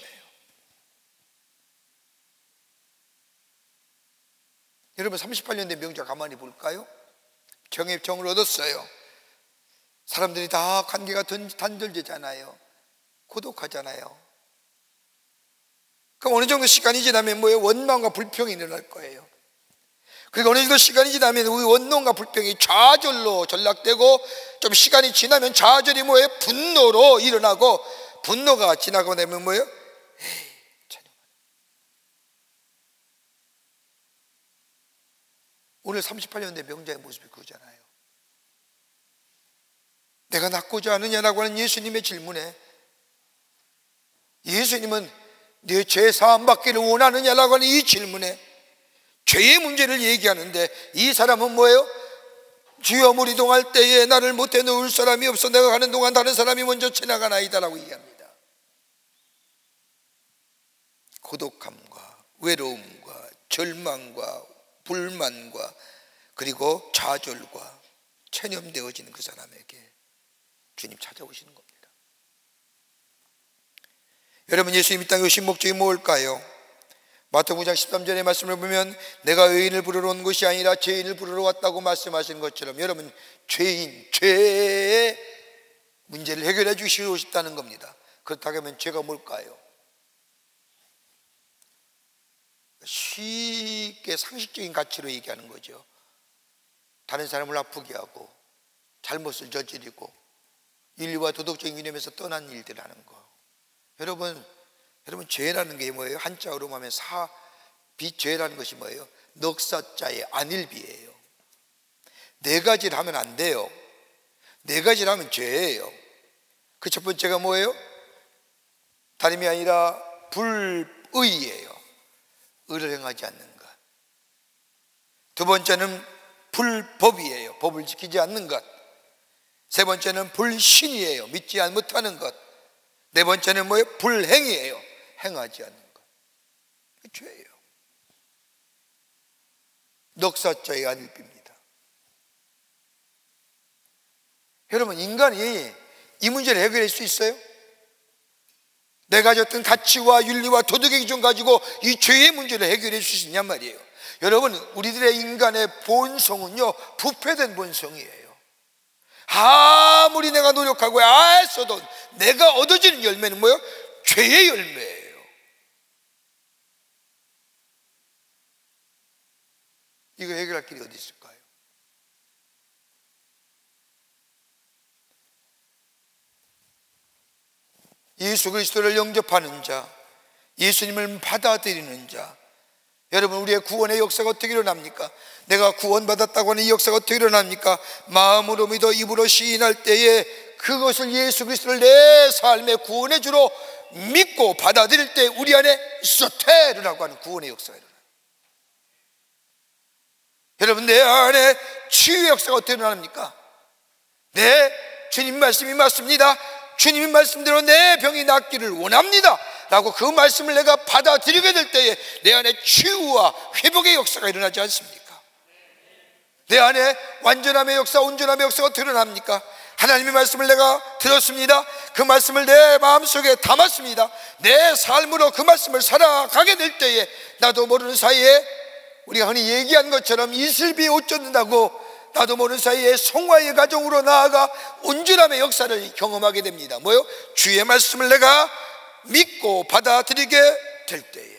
여러분, 38년 된 명자 가만히 볼까요? 정을 얻었어요. 사람들이 다 관계가 단절되잖아요. 고독하잖아요. 그럼 어느 정도 시간이 지나면 뭐예요? 원망과 불평이 일어날 거예요. 그리고 어느 정도 시간이 지나면 우리 원망과 불평이 좌절로 전락되고, 좀 시간이 지나면 좌절이 뭐예요? 분노로 일어나고, 분노가 지나고 나면 뭐예요? 에이, 오늘 38년 된 명자의 모습이 그거잖아요. 내가 낫고자 하느냐라고 하는 예수님의 질문에 예수님은 내 죄 사함 받기를 원하느냐라고 하는 이 질문에 죄의 문제를 얘기하는데, 이 사람은 뭐예요? 주여 물 이동할 때에 나를 못해 놓을 사람이 없어 내가 가는 동안 다른 사람이 먼저 지나가나이다라고 얘기합니다. 고독함과 외로움과 절망과 불만과 그리고 좌절과 체념되어지는 그 사람에게 주님 찾아오시는 겁니다. 여러분, 예수님 이 땅에 오신 목적이 뭘까요? 마태복음 9장 13절의 말씀을 보면 내가 의인을 부르러 온 것이 아니라 죄인을 부르러 왔다고 말씀하신 것처럼, 여러분, 죄의 문제를 해결해 주시고 싶다는 겁니다. 그렇다면 죄가 뭘까요? 쉽게 상식적인 가치로 얘기하는 거죠. 다른 사람을 아프게 하고 잘못을 저지르고 인류와 도덕적인 이념에서 떠난 일들 하는 거. 여러분, 죄라는 게 뭐예요? 한자어로 하면 죄라는 것이 뭐예요? 넉사자의 안일비예요. 네 가지를 하면 안 돼요. 네 가지를 하면 죄예요. 그 첫 번째가 뭐예요? 다름이 아니라 불의예요. 의를 행하지 않는 것. 두 번째는 불법이에요. 법을 지키지 않는 것. 세 번째는 불신이에요. 믿지 못하는 것. 네 번째는 뭐예요? 불행이에요. 행하지 않는 것. 죄예요. 넉사자의 안일비입니다. 여러분, 인간이 이 문제를 해결할 수 있어요? 내가 가졌던 가치와 윤리와 도덕의 기준 가지고 이 죄의 문제를 해결해 주시냔 말이에요. 여러분, 우리들의 인간의 본성은요, 부패된 본성이에요. 아무리 내가 노력하고 애써도 내가 얻어지는 열매는 뭐예요? 죄의 열매예요. 이거 해결할 길이 어디 있을까요? 예수 그리스도를 영접하는 자, 예수님을 받아들이는 자, 여러분, 우리의 구원의 역사가 어떻게 일어납니까? 내가 구원받았다고 하는 이 역사가 어떻게 일어납니까? 마음으로 믿어 입으로 시인할 때에 그것을 예수 그리스도를 내 삶의 구원의 주로 믿고 받아들일 때 우리 안에 소테르라고 하는 구원의 역사가 일어나요. 여러분, 내 안에 치유의 역사가 어떻게 일어납니까? 네, 주님 말씀이 맞습니다. 주님의 말씀대로 내 병이 낫기를 원합니다 라고 그 말씀을 내가 받아들이게 될 때에 내 안에 치유와 회복의 역사가 일어나지 않습니까? 내 안에 완전함의 역사, 온전함의 역사가 어떻게 일어납니까? 하나님의 말씀을 내가 들었습니다. 그 말씀을 내 마음속에 담았습니다. 내 삶으로 그 말씀을 살아가게 될 때에 나도 모르는 사이에 우리가 흔히 얘기한 것처럼 이슬비에 옷 젖는다고 나도 모르는 사이에 성화의 가정으로 나아가 온전함의 역사를 경험하게 됩니다. 뭐요? 주의 말씀을 내가 믿고 받아들이게 될 때에.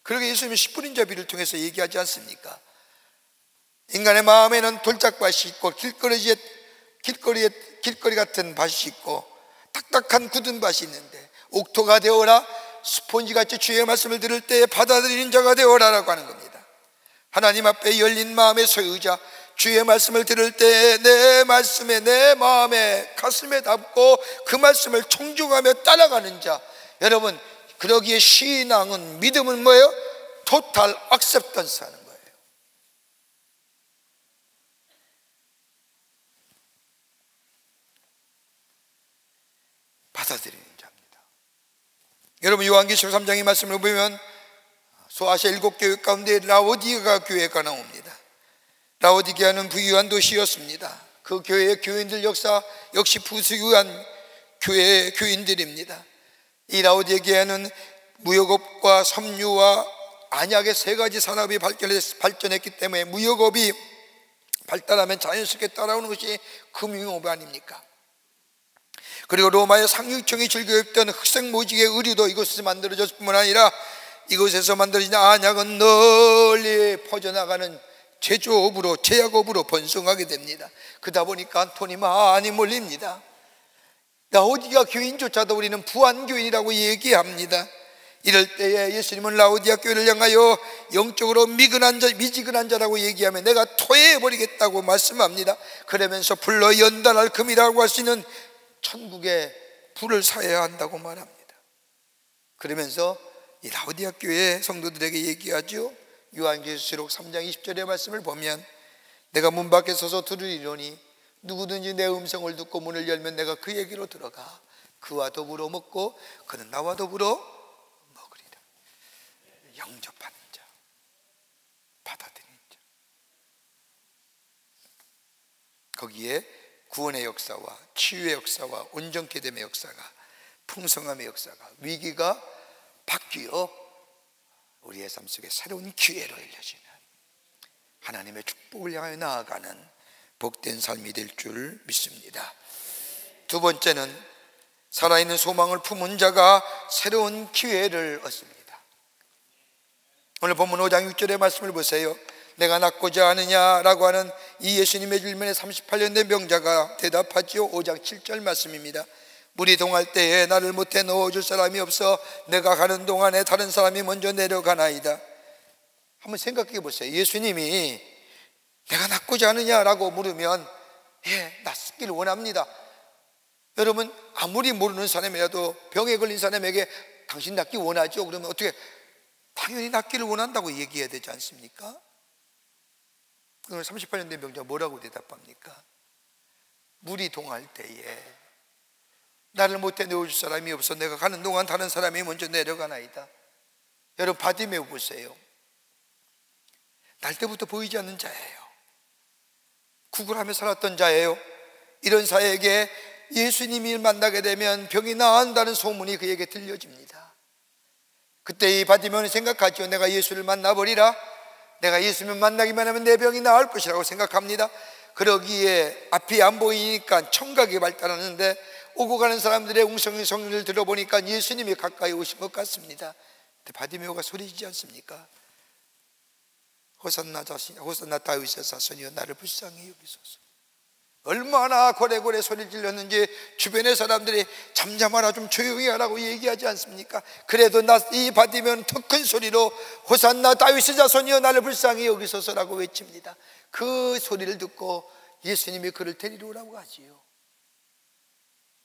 그러게 예수님이 십분인자비를 통해서 얘기하지 않습니까? 인간의 마음에는 돌짝밭이 있고 길거리 같은 밭이 있고 딱딱한 굳은 밭이 있는데 옥토가 되어라, 스폰지같이 주의 말씀을 들을 때에 받아들이는 자가 되어라라고 하는 겁니다. 하나님 앞에 열린 마음의 소유자, 주의 말씀을 들을 때 내 말씀에 내 마음에 가슴에 담고 그 말씀을 청중하며 따라가는 자, 여러분, 그러기에 신앙은, 믿음은 뭐예요? 토탈 액셉턴스 하는 거예요. 받아들이는 자입니다. 여러분, 요한계시록 3장의 말씀을 보면 소아시아 7교회 가운데 라오디게아 교회가 나옵니다. 라오디게아는 부유한 도시였습니다. 그 교회의 교인들 역사 역시 부유한 교회의 교인들입니다. 이 라오디게아는 무역업과 섬유와 안약의 세 가지 산업이 발전했기 때문에 무역업이 발달하면 자연스럽게 따라오는 것이 금융업 아닙니까? 그리고 로마의 상류층이 즐겨입던 흑색모직의 의류도 이곳에서 만들어졌을 뿐만 아니라 이곳에서 만들어진 안약은 널리 퍼져나가는 제조업으로, 제약업으로 번성하게 됩니다. 그러다 보니까 돈이 많이 몰립니다. 라오디게아 교인조차도 우리는 부안교인이라고 얘기합니다. 이럴 때에 예수님은 라오디게아 교회를 향하여 영적으로 미지근한 자라고 얘기하며 내가 토해버리겠다고 말씀합니다. 그러면서 불러 연단할 금이라고 할 수 있는 천국에 불을 사야 한다고 말합니다. 그러면서 이 라오디게아 교회 성도들에게 얘기하죠. 요한계시록 3장 20절의 말씀을 보면 내가 문 밖에 서서 들으리니 누구든지 내 음성을 듣고 문을 열면 내가 그에게로 들어가 그와 더불어 먹고 그는 나와 더불어 먹으리라. 영접하는 자, 받아들이는 자, 거기에 구원의 역사와 치유의 역사와 온전케 됨의 역사가, 풍성함의 역사가, 위기가 바뀌어 우리의 삶 속에 새로운 기회로 열려지는 하나님의 축복을 향하여 나아가는 복된 삶이 될 줄 믿습니다. 두 번째는 살아있는 소망을 품은 자가 새로운 기회를 얻습니다. 오늘 본문 5장 6절의 말씀을 보세요. 내가 낫고자 하느냐라고 하는 이 예수님의 질문에 38년 된 병자가 대답하지요. 5장 7절 말씀입니다. 물이 동할 때에 나를 못해 넣어줄 사람이 없어 내가 가는 동안에 다른 사람이 먼저 내려가나이다. 한번 생각해 보세요. 예수님이 내가 낫고자 하느냐라고 물으면 예, 낫기를 원합니다. 여러분, 아무리 모르는 사람이라도 병에 걸린 사람에게 당신 낫기 원하죠? 그러면 어떻게? 당연히 낫기를 원한다고 얘기해야 되지 않습니까? 그럼 38년 된 병자가 뭐라고 대답합니까? 물이 동할 때에 나를 못해 내어줄 사람이 없어 내가 가는 동안 다른 사람이 먼저 내려가나이다. 여러분, 바디메오 보세요. 날 때부터 보이지 않는 자예요. 구걸하며 살았던 자예요. 이런 자에게 예수님을 만나게 되면 병이 나은다는 소문이 그에게 들려집니다. 그때 이 바디메오는 생각하죠. 내가 예수를 만나버리라, 내가 예수를 만나기만 하면 내 병이 나을 것이라고 생각합니다. 그러기에 앞이 안 보이니까 청각이 발달하는데 오고 가는 사람들의 웅성웅성을 들어보니까 예수님이 가까이 오신 것 같습니다. 근데 바디메오가 소리지지 않습니까? 호산나 다윗의 자손이여 나를 불쌍히 여기소서. 얼마나 고래고래 소리 질렀는지 주변의 사람들이 잠잠하라, 좀 조용히 하라고 얘기하지 않습니까? 그래도 이 바디메오는 더 큰 소리로 호산나 다윗의 자손이여 나를 불쌍히 여기소서라고 외칩니다. 그 소리를 듣고 예수님이 그를 데리러 오라고 하지요.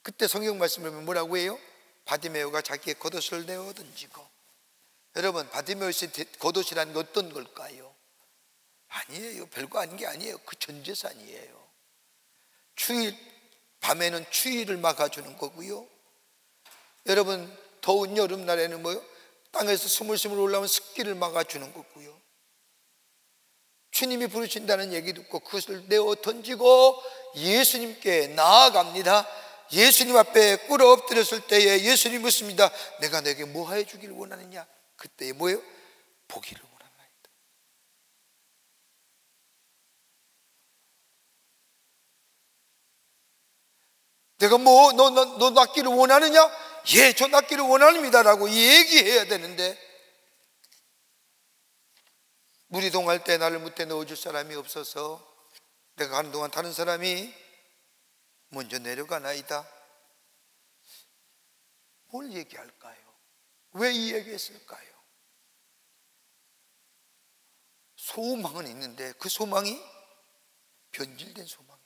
그때 성경 말씀을 보면 뭐라고 해요? 바디메오가 자기의 겉옷을 내어 던지고. 여러분, 바디메오의 겉옷이라는 게 어떤 걸까요? 아니에요. 별거 아닌 게 아니에요. 그 전 재산이에요. 추위, 밤에는 추위를 막아주는 거고요. 여러분, 더운 여름날에는 뭐요? 땅에서 스물스물 올라오는 습기를 막아주는 거고요. 주님이 부르신다는 얘기 듣고 그것을 내어 던지고 예수님께 나아갑니다. 예수님 앞에 꿇어 엎드렸을 때에 예수님 묻습니다. 내가 내게 뭐 해주기를 원하느냐? 그때 뭐예요? 보기를 원하나이다. 내가 너 낫기를 원하느냐? 예, 저 낫기를 원합니다 라고 얘기해야 되는데, 물이 동할 때 나를 묻대 넣어줄 사람이 없어서 내가 가는 동안 다른 사람이 먼저 내려가나이다. 뭘 얘기할까요? 왜 이 얘기했을까요? 소망은 있는데 그 소망이 변질된 소망이다.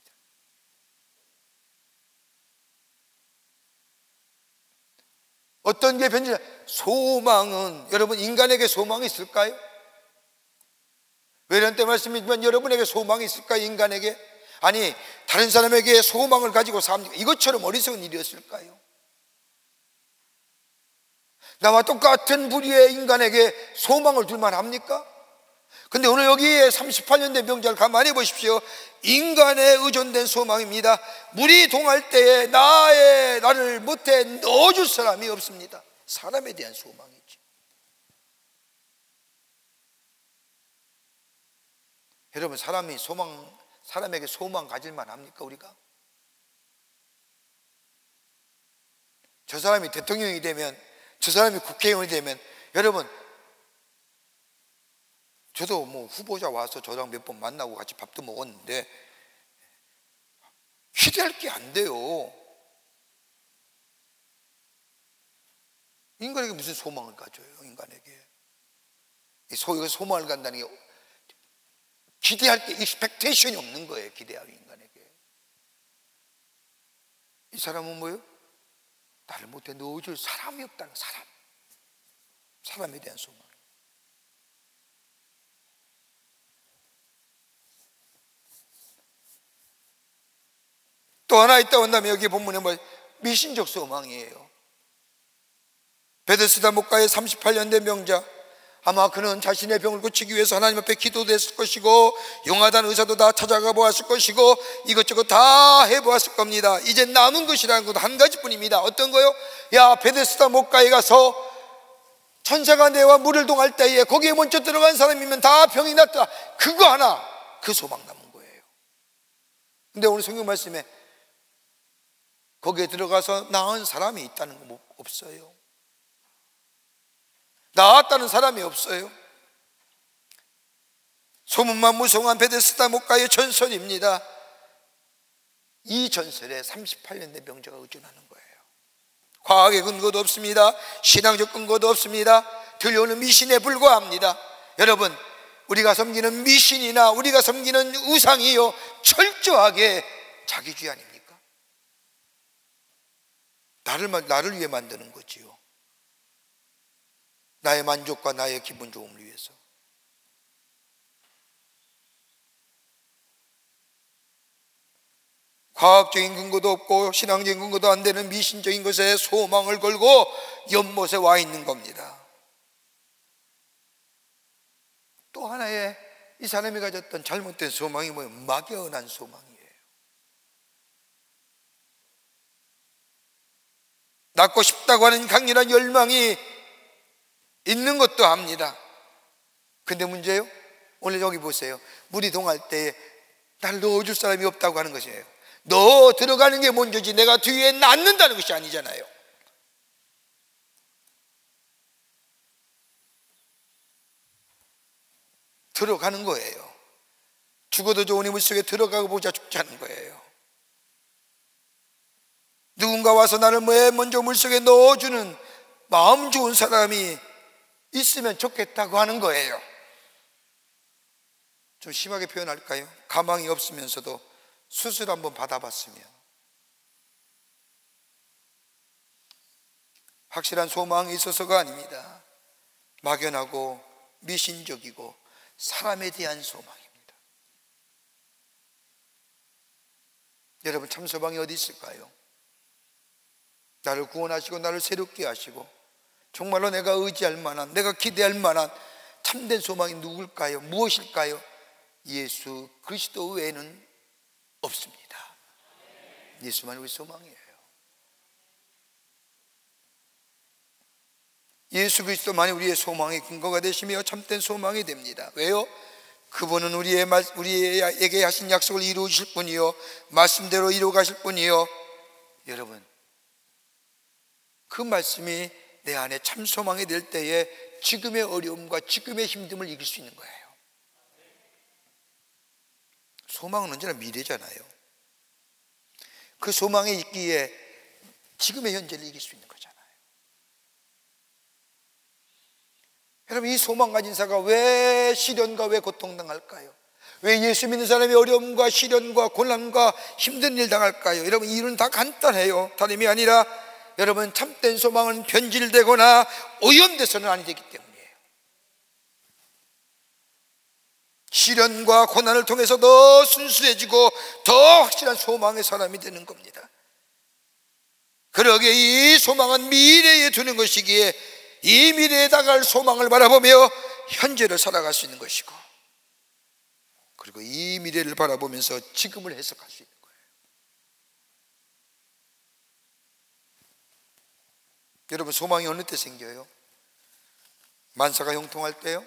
어떤 게 변질? 소망은, 여러분, 인간에게 소망이 있을까요? 외련 때 말씀이지만 여러분에게 소망이 있을까요? 인간에게? 아니, 다른 사람에게 소망을 가지고 삽니까? 이것처럼 어리석은 일이었을까요? 나와 똑같은 부류의 인간에게 소망을 둘만 합니까? 근데 오늘 여기에 38년 된 명절 가만히 보십시오. 인간에 의존된 소망입니다. 물이 동할 때에 나를 못해 넣어줄 사람이 없습니다. 사람에 대한 소망이지. 여러분, 사람에게 소망 가질만 합니까, 우리가? 저 사람이 대통령이 되면, 저 사람이 국회의원이 되면, 여러분, 저도 뭐 후보자 와서 저랑 몇 번 만나고 같이 밥도 먹었는데 기대할 게 안 돼요. 인간에게 무슨 소망을 가져요, 인간에게. 소위가 소망을 간다는 게 기대할 게 익스펙테이션이 없는 거예요, 기대하기 인간에게. 이 사람은 뭐예요? 나를 못해 넣어줄 사람이 없다는 사람에 대한 소망. 또 하나 있다고 한다면 여기 본문에 뭐 미신적 소망이에요. 베데스다 목가의 38년 된 명자, 아마 그는 자신의 병을 고치기 위해서 하나님 앞에 기도도 했을 것이고 용하단 의사도 다 찾아가 보았을 것이고 이것저것 다 해보았을 겁니다. 이제 남은 것이라는 것도 한 가지뿐입니다. 어떤 거요? 야, 베데스다 목가에 가서 천사가 내와 물을 동할 때에 거기에 먼저 들어간 사람이면 다 병이 낫다. 그거 하나, 그 소망 남은 거예요. 근데 오늘 성경 말씀에 거기에 들어가서 나은 사람이 있다는 거 없어요. 나았다는 사람이 없어요. 소문만 무성한 베데스다 목가의 전설입니다. 이 전설에 38년 된 병자가 의존하는 거예요. 과학의 근거도 없습니다. 신앙적 근거도 없습니다. 들려오는 미신에 불과합니다. 여러분, 우리가 섬기는 미신이나 우리가 섬기는 우상이요, 철저하게 자기주의 아닙니까? 나를 위해 만드는 거지요. 나의 만족과 나의 기분 좋음을 위해서. 과학적인 근거도 없고 신앙적인 근거도 안 되는 미신적인 것에 소망을 걸고 연못에 와 있는 겁니다. 또 하나의 이 사람이 가졌던 잘못된 소망이 뭐예요? 막연한 소망이에요. 낳고 싶다고 하는 강렬한 열망이 있는 것도 합니다. 근데 문제요, 오늘 여기 보세요. 물이 동할 때 날 넣어줄 사람이 없다고 하는 것이에요. 넣어 들어가는 게 먼저지 내가 뒤에 낳는다는 것이 아니잖아요. 들어가는 거예요. 죽어도 좋으니 물속에 들어가고 보자 죽자는 거예요. 누군가 와서 나를 먼저 물속에 넣어주는 마음 좋은 사람이 있으면 좋겠다고 하는 거예요. 좀 심하게 표현할까요? 가망이 없으면서도 수술 한번 받아봤으면, 확실한 소망이 있어서가 아닙니다. 막연하고 미신적이고 사람에 대한 소망입니다. 여러분, 참 소망이 어디 있을까요? 나를 구원하시고 나를 새롭게 하시고 정말로 내가 의지할 만한, 내가 기대할 만한 참된 소망이 누굴까요? 무엇일까요? 예수 그리스도 외에는 없습니다. 예수만 우리 소망이에요. 예수 그리스도만이 우리의 소망의 근거가 되시며 참된 소망이 됩니다. 왜요? 그분은 우리에게 하신 약속을 이루실 분이요, 말씀대로 이루어 가실 분이요. 여러분, 그 말씀이 내 안에 참 소망이 될 때에 지금의 어려움과 지금의 힘듦을 이길 수 있는 거예요. 소망은 언제나 미래잖아요. 그 소망에 있기에 지금의 현재를 이길 수 있는 거잖아요. 여러분, 이 소망 가진 자가 왜 시련과 왜 고통당할까요? 왜 예수 믿는 사람이 어려움과 시련과 고난과 힘든 일 당할까요? 여러분, 이유는 다 간단해요. 다름이 아니라 여러분, 참된 소망은 변질되거나 오염돼서는 아니 되기 때문이에요. 시련과 고난을 통해서 더 순수해지고 더 확실한 소망의 사람이 되는 겁니다. 그러기에 이 소망은 미래에 두는 것이기에 이 미래에 다가갈 소망을 바라보며 현재를 살아갈 수 있는 것이고, 그리고 이 미래를 바라보면서 지금을 해석할 수 있는 거예요. 여러분, 소망이 어느 때 생겨요? 만사가 형통할 때요?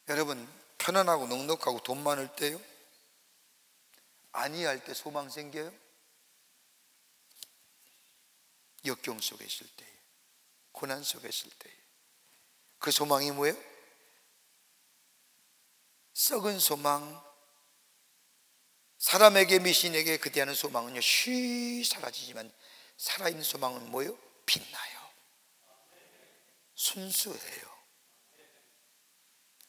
여러분, 편안하고 넉넉하고 돈 많을 때요? 안이할 때 소망 생겨요? 역경 속에 있을 때, 고난 속에 있을 때. 그 소망이 뭐예요? 썩은 소망, 사람에게 미신에게 그대하는 소망은요 쉬 사라지지만 살아있는 소망은 뭐예요? 빛나요. 순수해요.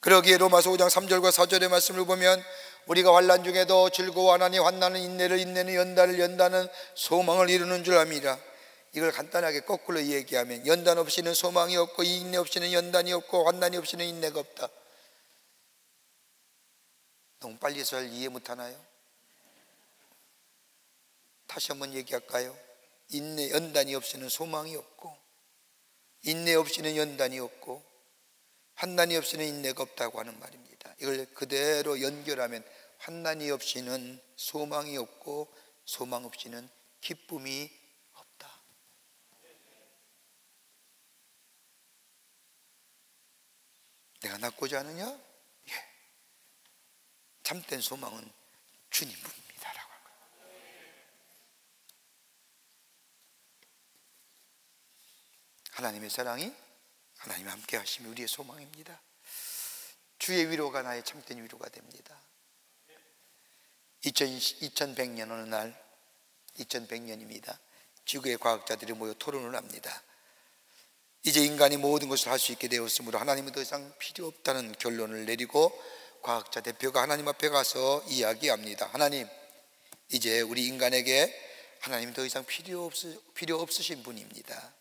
그러기에 로마서 5장 3절과 4절의 말씀을 보면 우리가 환난 중에도 즐거워하나니 환난은 인내를, 인내는 연단을, 연단은 소망을 이루는 줄 압니다. 이걸 간단하게 거꾸로 얘기하면 연단 없이는 소망이 없고 인내 없이는 연단이 없고 환난이 없이는 인내가 없다. 너무 빨리 해서 이해 못하나요? 다시 한번 얘기할까요? 인내, 연단이 없이는 소망이 없고 인내 없이는 연단이 없고 환난이 없이는 인내가 없다고 하는 말입니다. 이걸 그대로 연결하면 환난이 없이는 소망이 없고 소망 없이는 기쁨이 없다. 내가 낳고자 하느냐? 예. 참된 소망은 주님뿐입니다 라고 한 거예요. 하나님의 사랑이 하나님 함께 하심이 우리의 소망입니다. 주의 위로가 나의 참된 위로가 됩니다. 2100년 어느 날, 2100년입니다. 지구의 과학자들이 모여 토론을 합니다. 이제 인간이 모든 것을 할 수 있게 되었으므로 하나님은 더 이상 필요 없다는 결론을 내리고 과학자 대표가 하나님 앞에 가서 이야기합니다. 하나님, 이제 우리 인간에게 하나님 더 이상 필요 없으신 분입니다.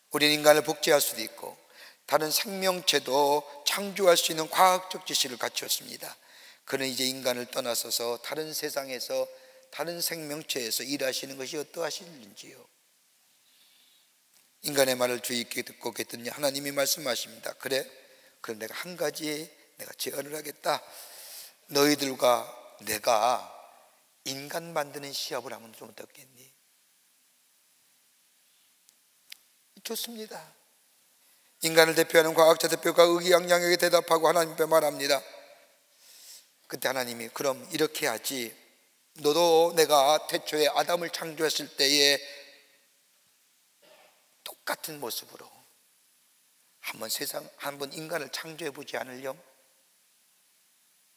우리는 인간을 복제할 수도 있고 다른 생명체도 창조할 수 있는 과학적 지식을 갖추었습니다. 그는 이제 인간을 떠나서서 다른 세상에서 다른 생명체에서 일하시는 것이 어떠하실는지요. 인간의 말을 주의 깊게 듣고 계더니 하나님이 말씀하십니다. 그래, 그럼 내가 한 가지 내가 제안을 하겠다. 너희들과 내가 인간 만드는 시합을 하면 좀 어떻겠니? 좋습니다. 인간을 대표하는 과학자 대표가 의기양양하게 대답하고 하나님 앞에 말합니다. 그때 하나님이 그럼 이렇게 하지, 너도 내가 태초에 아담을 창조했을 때에 똑같은 모습으로 한번 인간을 창조해 보지 않으렴?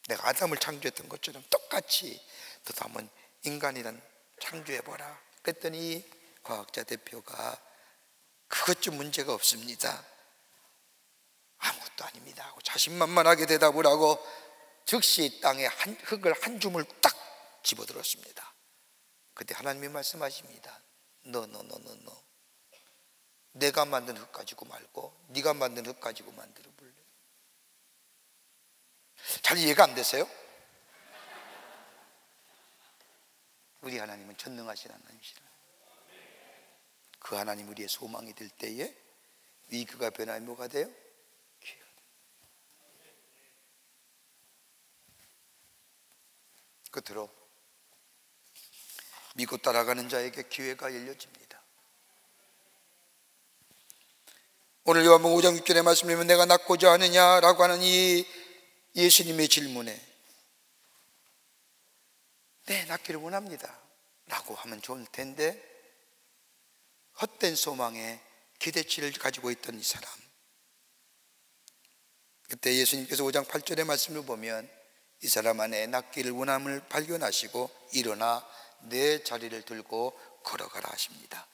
내가 아담을 창조했던 것처럼 똑같이 너도 한번 인간이란 창조해 보라. 그랬더니 과학자 대표가 그것 좀 문제가 없습니다, 아무것도 아닙니다 하고 자신만만하게 대답을 하고 즉시 땅에 흙을 한 주물 딱 집어들었습니다. 그때 하나님이 말씀하십니다. 너 내가 만든 흙 가지고 말고 네가 만든 흙 가지고 만들어 볼래? 잘 이해가 안 되세요? 우리 하나님은 전능하신 하나님이시라. 그 하나님 우리의 소망이 될 때에 위기가 변하면 뭐가 돼요? 기회가 돼요. 끝으로 믿고 따라가는 자에게 기회가 열려집니다. 오늘 요한복음 5장 6절의 말씀을 보면 내가 낳고자 하느냐라고 하는 이 예수님의 질문에 네, 낳기를 원합니다 라고 하면 좋을 텐데 헛된 소망에 기대치를 가지고 있던 이 사람, 그때 예수님께서 5장 8절의 말씀을 보면 이 사람 안에 낳기를 원함을 발견하시고 일어나 내 자리를 들고 걸어가라 하십니다.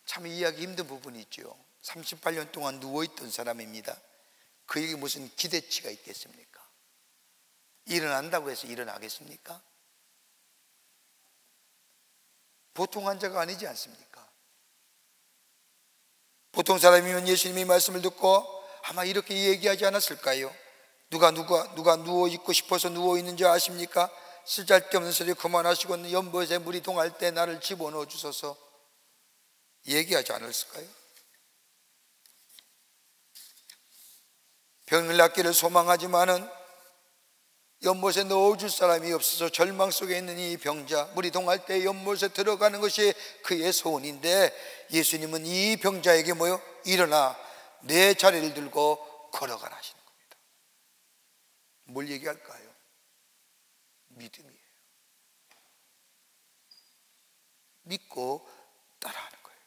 참 이해하기 힘든 부분이 있죠. 38년 동안 누워있던 사람입니다. 그에게 무슨 기대치가 있겠습니까? 일어난다고 해서 일어나겠습니까? 보통 환자가 아니지 않습니까? 보통 사람이면 예수님의 말씀을 듣고 아마 이렇게 얘기하지 않았을까요? 누가 누워있고 싶어서 누워있는지 아십니까? 쓸데없는 소리 그만하시고 연못에 물이 동할 때 나를 집어넣어 주소서 얘기하지 않았을까요? 병을 낫기를 소망하지만은 연못에 넣어줄 사람이 없어서 절망 속에 있는 이 병자, 물이 동할 때 연못에 들어가는 것이 그의 소원인데 예수님은 이 병자에게 뭐요? 일어나 내 자리를 들고 걸어가라 하시는 겁니다. 뭘 얘기할까요? 믿음이에요. 믿고 따라하는 거예요.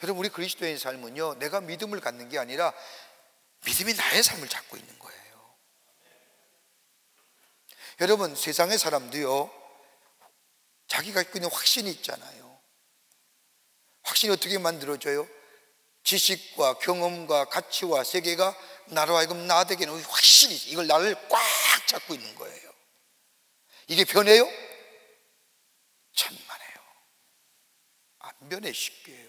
여러분, 우리 그리스도인의 삶은요, 내가 믿음을 갖는 게 아니라 믿음이 나의 삶을 잡고 있는 거예요. 여러분, 세상의 사람도요, 자기가 갖고 있는 확신이 있잖아요. 확신이 어떻게 만들어져요? 지식과 경험과 가치와 세계가 나로 하여금 나 되게 하는 확신이, 이걸 나를 꽉 잡고 있는 거예요. 이게 변해요? 천만에요. 안 변해, 쉽게 해요.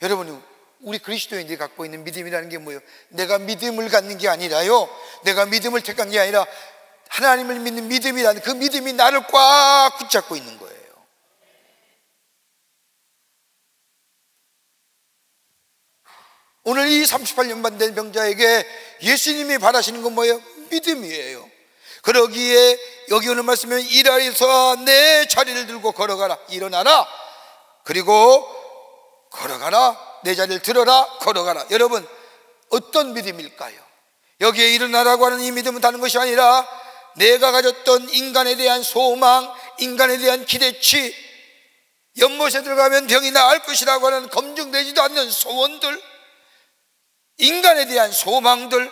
여러분, 우리 그리스도인들이 갖고 있는 믿음이라는 게 뭐예요? 내가 믿음을 갖는 게 아니라요, 내가 믿음을 택한 게 아니라 하나님을 믿는 믿음이라는 그 믿음이 나를 꽉 붙잡고 있는 거예요. 오늘 이 38년 반 된 병자에게 예수님이 바라시는 건 뭐예요? 믿음이에요. 그러기에 여기 오는 말씀은 일하여서 내 자리를 들고 걸어가라, 일어나라, 그리고 걸어가라, 내 자리를 들어라, 걸어가라. 여러분, 어떤 믿음일까요? 여기에 일어나라고 하는 이 믿음은 다른 것이 아니라 내가 가졌던 인간에 대한 소망, 인간에 대한 기대치, 연못에 들어가면 병이 나을 것이라고 하는 검증되지도 않는 소원들, 인간에 대한 소망들,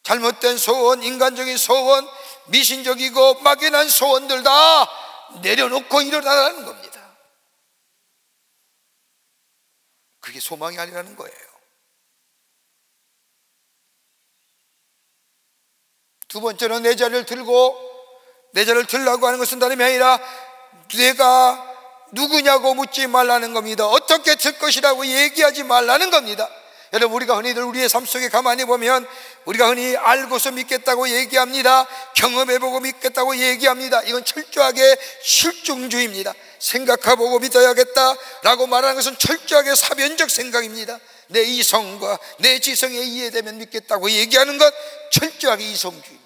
잘못된 소원, 인간적인 소원, 미신적이고 막연한 소원들 다 내려놓고 일어나라는 겁니다. 그게 소망이 아니라는 거예요. 두 번째는 내 자리를 들라고 하는 것은 다름이 아니라 내가 누구냐고 묻지 말라는 겁니다. 어떻게 될 것이라고 얘기하지 말라는 겁니다. 여러분, 우리가 흔히들 우리의 삶 속에 가만히 보면 우리가 흔히 알고서 믿겠다고 얘기합니다. 경험해보고 믿겠다고 얘기합니다. 이건 철저하게 실증주의입니다. 생각해보고 믿어야겠다라고 말하는 것은 철저하게 사변적 생각입니다. 내 이성과 내 지성에 이해되면 믿겠다고 얘기하는 것 철저하게 이성주의입니다.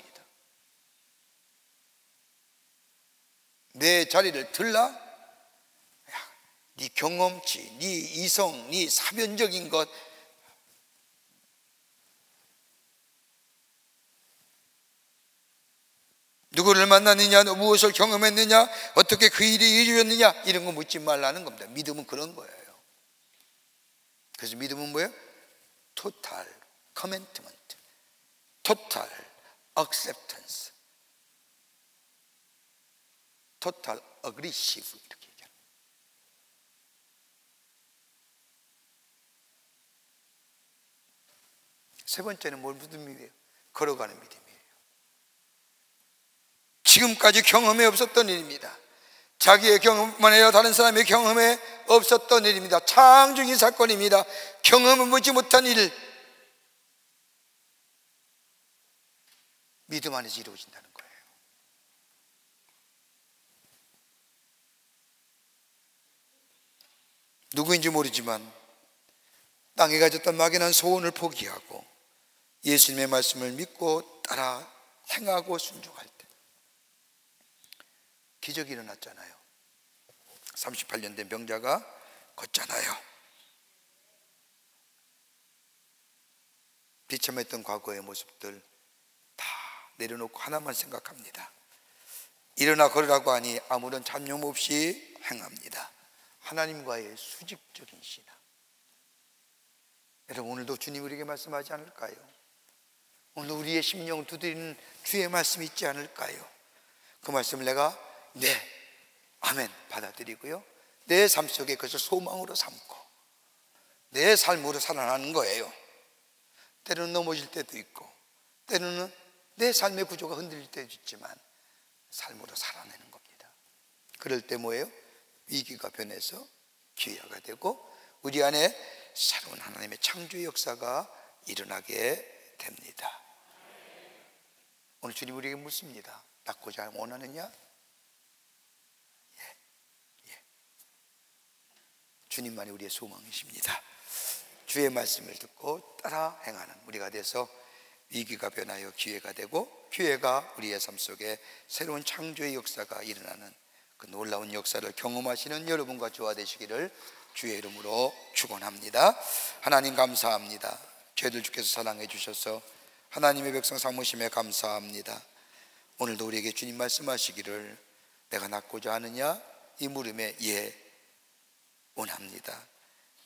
내 자리를 들라? 네 경험치, 네 이성, 네 사변적인 것, 누구를 만났느냐, 무엇을 경험했느냐, 어떻게 그 일이 이루어졌느냐, 이런 거 묻지 말라는 겁니다. 믿음은 그런 거예요. 그래서 믿음은 뭐예요? Total commitment, Total acceptance, Total aggressive, 이렇게 얘기합니다. 세 번째는 뭘 믿음이에요? 걸어가는 믿음이에요. 지금까지 경험에 없었던 일입니다. 자기의 경험만 해야 다른 사람의 경험에 없었던 일입니다. 창조적인 사건입니다. 경험을 보지 못한 일, 믿음 안에서 이루어진다는 거예요. 누구인지 모르지만 땅에 가졌던 막연한 소원을 포기하고 예수님의 말씀을 믿고 따라 행하고 순종할 때 기적이 일어났잖아요. 38년 된 병자가 걷잖아요. 비참했던 과거의 모습들 다 내려놓고 하나만 생각합니다. 일어나 걸으라고 하니 아무런 잡념 없이 행합니다. 하나님과의 수직적인 신앙. 여러분, 오늘도 주님 우리에게 말씀하지 않을까요? 오늘 우리의 심령 두드리는 주의 말씀 있지 않을까요? 그 말씀을 내가 네, 아멘 받아들이고요, 내 삶 속에 그것을 소망으로 삼고 내 삶으로 살아나는 거예요. 때로는 넘어질 때도 있고 때로는 내 삶의 구조가 흔들릴 때도 있지만 삶으로 살아내는 겁니다. 그럴 때 뭐예요? 위기가 변해서 기회가 되고 우리 안에 새로운 하나님의 창조의 역사가 일어나게 됩니다. 오늘 주님 우리에게 묻습니다. 낫고자 원하느냐? 예. 주님만이 우리의 소망이십니다. 주의 말씀을 듣고 따라 행하는 우리가 돼서 위기가 변하여 기회가 되고 기회가 우리의 삶 속에 새로운 창조의 역사가 일어나는 그 놀라운 역사를 경험하시는 여러분과 저와 되시기를 주의 이름으로 축원합니다. 하나님 감사합니다. 저희들 주께서 사랑해 주셔서 하나님의 백성 삼으심에 감사합니다. 오늘도 우리에게 주님 말씀하시기를 내가 낫고자 하느냐? 이 물음에 예 원합니다.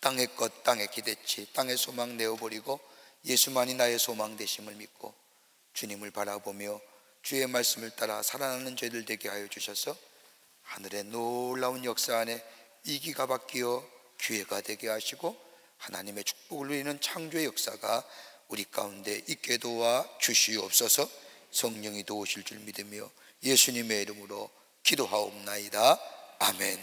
땅의 것 땅의 기대치 땅의 소망 내어버리고 예수만이 나의 소망 되심을 믿고 주님을 바라보며 주의 말씀을 따라 살아나는 저희들 되게 하여 주셔서 하늘의 놀라운 역사 안에 위기가 바뀌어 기회가 되게 하시고 하나님의 축복을 누리는 창조의 역사가 우리 가운데 있게 도와 주시옵소서. 성령이 도우실 줄 믿으며 예수님의 이름으로 기도하옵나이다. 아멘.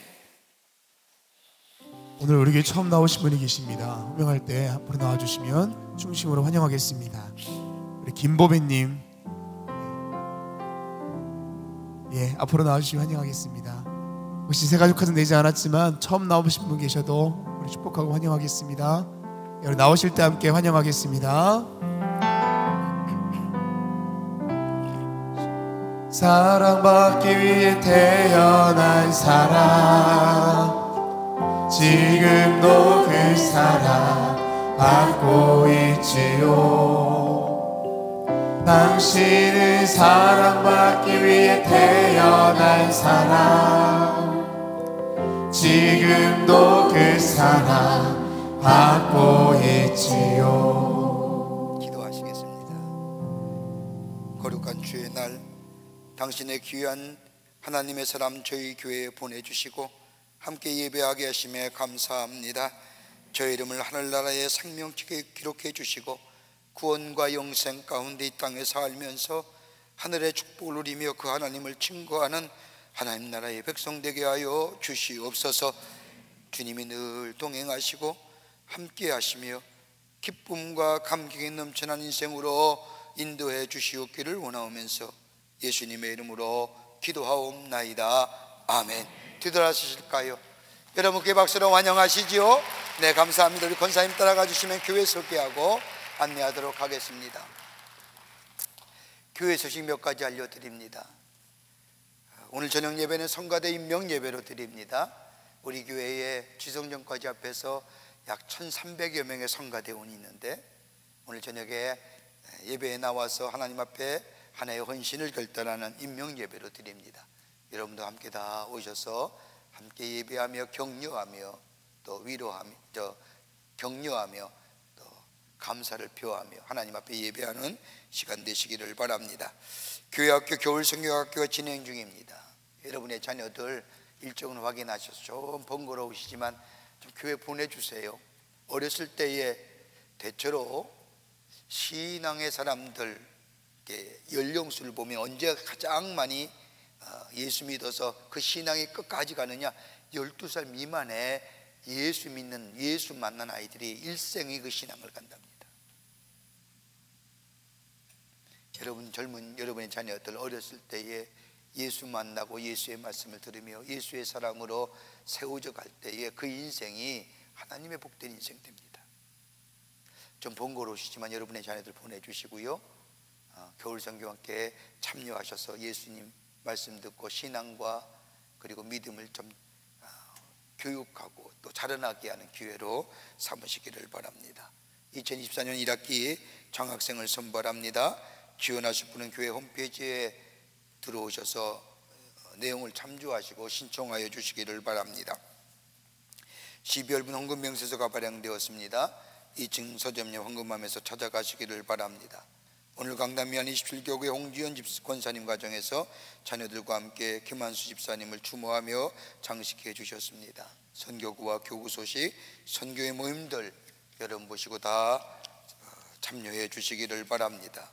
오늘 우리 교회 처음 나오신 분이 계십니다. 호명할 때 앞으로 나와주시면 중심으로 환영하겠습니다. 우리 김보배님, 예, 앞으로 나와주시면 환영하겠습니다. 혹시 새가족 카드 내지 않았지만 처음 나오신 분 계셔도 우리 축복하고 환영하겠습니다. 여러분 나오실 때 함께 환영하겠습니다. 사랑받기 위해 태어난 사람, 지금도 그 사랑 받고 있지요. 당신은 사랑받기 위해 태어난 사람, 지금도 그 사랑 받고 있지요. 기도하시겠습니다. 거룩한 주의 날 당신의 귀한 하나님의 사람 저희 교회에 보내주시고 함께 예배하게 하심에 감사합니다. 저희 이름을 하늘나라의 생명책에 기록해 주시고 구원과 영생 가운데 이 땅에 살면서 하늘의 축복을 누리며 그 하나님을 증거하는 하나님 나라의 백성 되게 하여 주시옵소서. 주님이 늘 동행하시고 함께 하시며 기쁨과 감격이 넘쳐난 인생으로 인도해 주시옵기를 원하오면서 예수님의 이름으로 기도하옵나이다. 아멘. 뒤돌아서실까요? 여러분께 박수로 환영하시지요. 네, 감사합니다. 우리 권사님 따라가 주시면 교회 소개하고 안내하도록 하겠습니다. 교회 소식 몇 가지 알려드립니다. 오늘 저녁 예배는 성가대 임명 예배로 드립니다. 우리 교회에 지성전까지 앞에서 약 1,300여 명의 성가대원이 있는데 오늘 저녁에 예배에 나와서 하나님 앞에 하나의 헌신을 결단하는 임명 예배로 드립니다. 여러분도 함께 다 오셔서 함께 예배하며 격려하며 또 위로하며 격려하며 또 감사를 표하며 하나님 앞에 예배하는 시간 되시기를 바랍니다. 교회학교 겨울 성경학교가 진행 중입니다. 여러분의 자녀들 일정은 확인하셔서 좀 번거로우시지만 좀 교회 보내주세요. 어렸을 때에 대체로 신앙의 사람들 연령수를 보면 언제 가장 많이 예수 믿어서 그 신앙이 끝까지 가느냐, 12살 미만의 예수 믿는, 예수 만난 아이들이 일생이 그 신앙을 간답니다. 여러분의 자녀들 어렸을 때에 예수 만나고 예수의 말씀을 들으며 예수의 사랑으로 세워져 갈 때에 그 인생이 하나님의 복된 인생 됩니다. 좀 번거로우시지만 여러분의 자녀들 보내주시고요, 겨울 성경학교에 참여하셔서 예수님 말씀 듣고 신앙과 그리고 믿음을 좀 교육하고 또 자라나게 하는 기회로 삼으시기를 바랍니다. 2024년 1학기 장학생을 선발합니다. 지원하실 분은 교회 홈페이지에 들어오셔서 내용을 참조하시고 신청하여 주시기를 바랍니다. 12월분 헌금 명세서가 발행되었습니다. 2층 서점역 헌금함에서 찾아가시기를 바랍니다. 오늘 강남 미안 27교구의 홍지연 권사님 가정에서 자녀들과 함께 김한수 집사님을 추모하며 장식해 주셨습니다. 선교구와 교구 소식, 선교의 모임들 여러분 보시고 다 참여해 주시기를 바랍니다.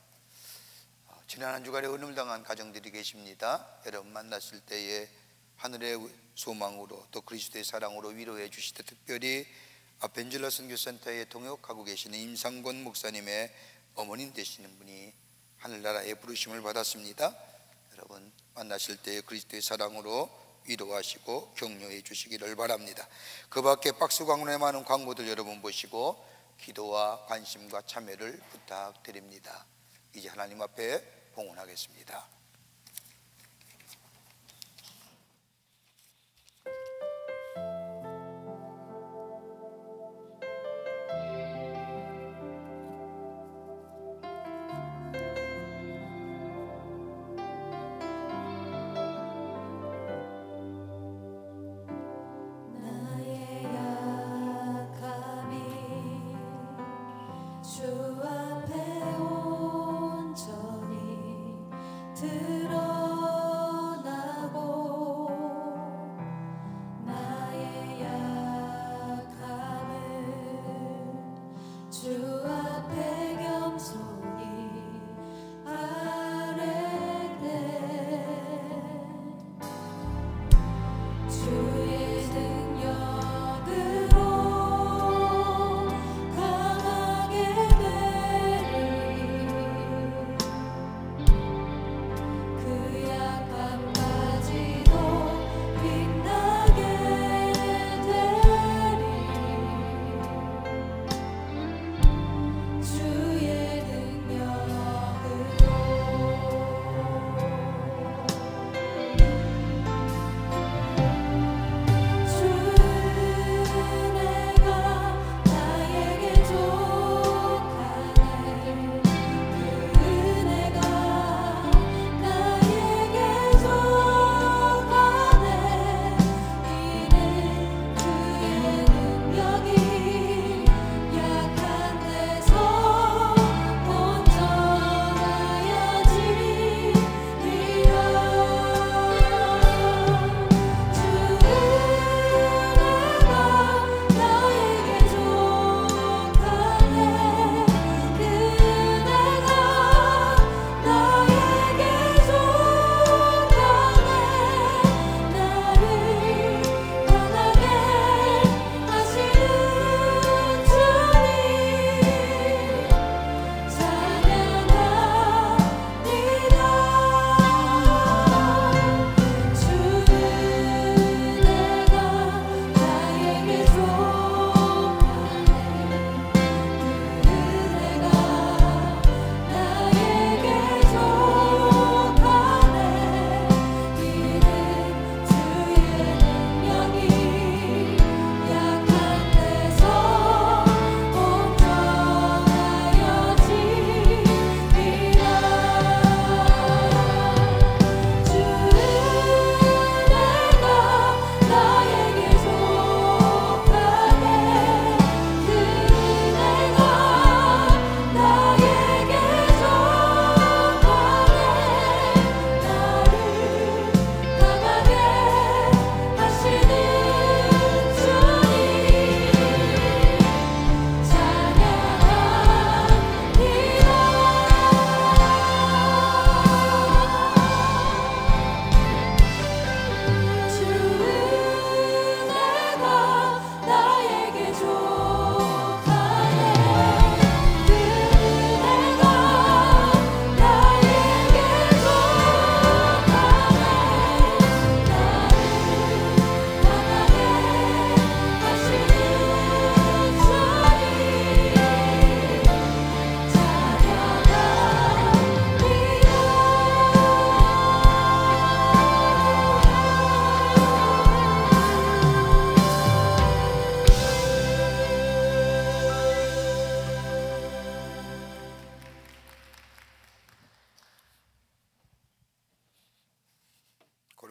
지난 한 주간에 은음당한 가정들이 계십니다. 여러분 만났을 때에 하늘의 소망으로 또 그리스도의 사랑으로 위로해 주시되 특별히 아펜젤라 선교센터에 동역하고 계시는 임상권 목사님의 어머님 되시는 분이 하늘나라의 부르심을 받았습니다. 여러분 만나실 때에 그리스도의 사랑으로 위로하시고 격려해 주시기를 바랍니다. 그 밖에 박스 광고에 많은 광고들 여러분 보시고 기도와 관심과 참여를 부탁드립니다. 이제 하나님 앞에 봉헌하겠습니다. 나의 약함이 주 앞에 온전히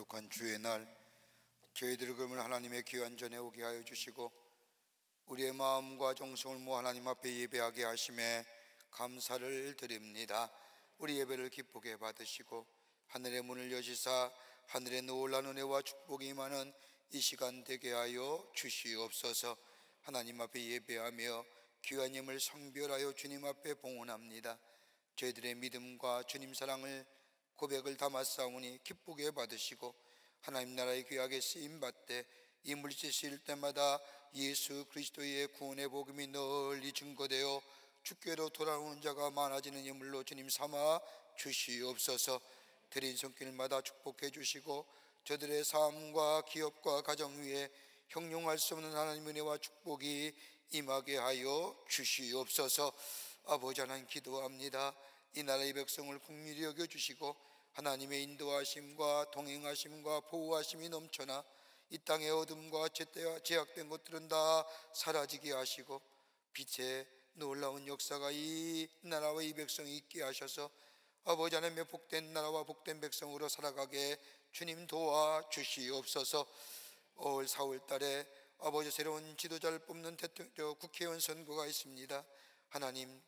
거룩한 주의 날 저희들을 그러면 하나님의 귀한 전에 오게 하여 주시고 우리의 마음과 정성을 모아 하나님 앞에 예배하게 하심에 감사를 드립니다. 우리 예배를 기쁘게 받으시고 하늘의 문을 여시사 하늘의 놀라운 은혜와 축복이 임하는 이 시간 되게 하여 주시옵소서. 하나님 앞에 예배하며 귀한 힘을 성별하여 주님 앞에 봉헌합니다. 저희들의 믿음과 주님 사랑을 고백을 담았사오니 기쁘게 받으시고 하나님 나라의 귀하게 쓰임받되 이 물질 쓰일 때마다 예수 그리스도의 구원의 복음이 널리 증거되어 주께로 돌아오는 자가 많아지는 예물로 주님 삼아 주시옵소서. 드린 손길마다 축복해 주시고 저들의 삶과 기업과 가정 위에 형용할 수 없는 하나님의 은혜와 축복이 임하게 하여 주시옵소서. 아버지 하나님 기도합니다. 이 나라의 백성을 긍휼히 여겨주시고 하나님의 인도하심과 동행하심과 보호하심이 넘쳐나 이 땅의 어둠과 제약된 것들은 다 사라지게 하시고 빛의 놀라운 역사가 이 나라와 이 백성이 있게 하셔서 아버지 하나님의 복된 나라와 복된 백성으로 살아가게 주님 도와주시옵소서. 올 4월 달에 아버지 새로운 지도자를 뽑는 국회의원 선거가 있습니다. 하나님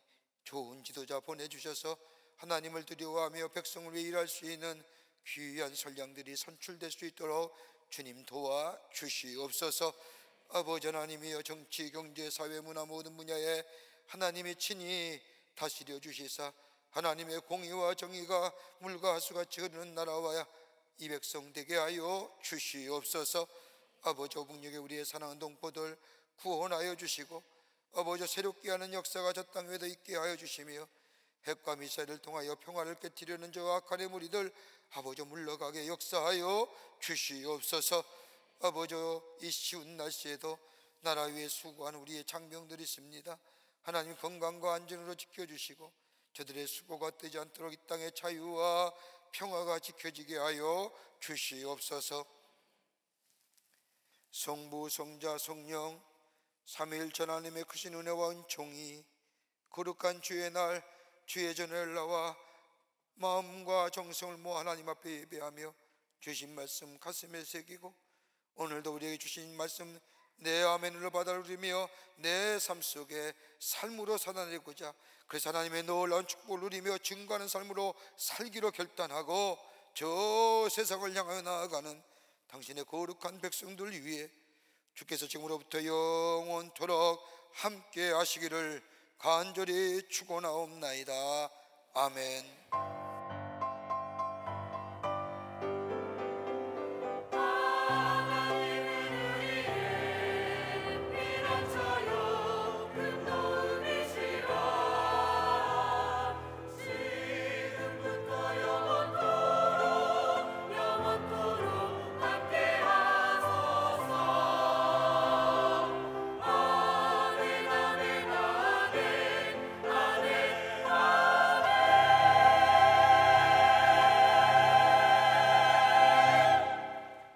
좋은 지도자 보내주셔서 하나님을 두려워하며 백성을 위해 일할 수 있는 귀한 선량들이 선출될 수 있도록 주님 도와주시옵소서. 아버지 하나님이여 정치, 경제, 사회, 문화 모든 분야에 하나님이 친히 다스려 주시사 하나님의 공의와 정의가 물과 하수같이 흐르는 나라와 이 백성 되게 하여 주시옵소서. 아버지 오북역에 우리의 사랑하는 동포들 구원하여 주시고 아버지 새롭게 하는 역사가 저 땅 위에도 있게 하여 주시며 핵과 미사일을 통하여 평화를 깨뜨리려는 저 악한의 무리들 아버지 물러가게 역사하여 주시옵소서. 아버지 이 쉬운 날씨에도 나라 위에 수고하는 우리의 장병들이 있습니다. 하나님 건강과 안전으로 지켜주시고 저들의 수고가 뜨지 않도록 이 땅의 자유와 평화가 지켜지게 하여 주시옵소서. 성부 성자 성령 삼위일체 하나님의 크신 은혜와 은총이 거룩한 주의 날 주의 전을 나와 마음과 정성을 모아 하나님 앞에 예배하며 주신 말씀 가슴에 새기고 오늘도 우리에게 주신 말씀 내 아멘으로 받아들이며 내 삶 속에 삶으로 살아내고자 그래서 하나님의 놀라운 축복을 누리며 증거하는 삶으로 살기로 결단하고 저 세상을 향하여 나아가는 당신의 거룩한 백성들 위해 주께서 지금으로부터 영원토록 함께 하시기를 간절히 축원하옵나이다. 아멘.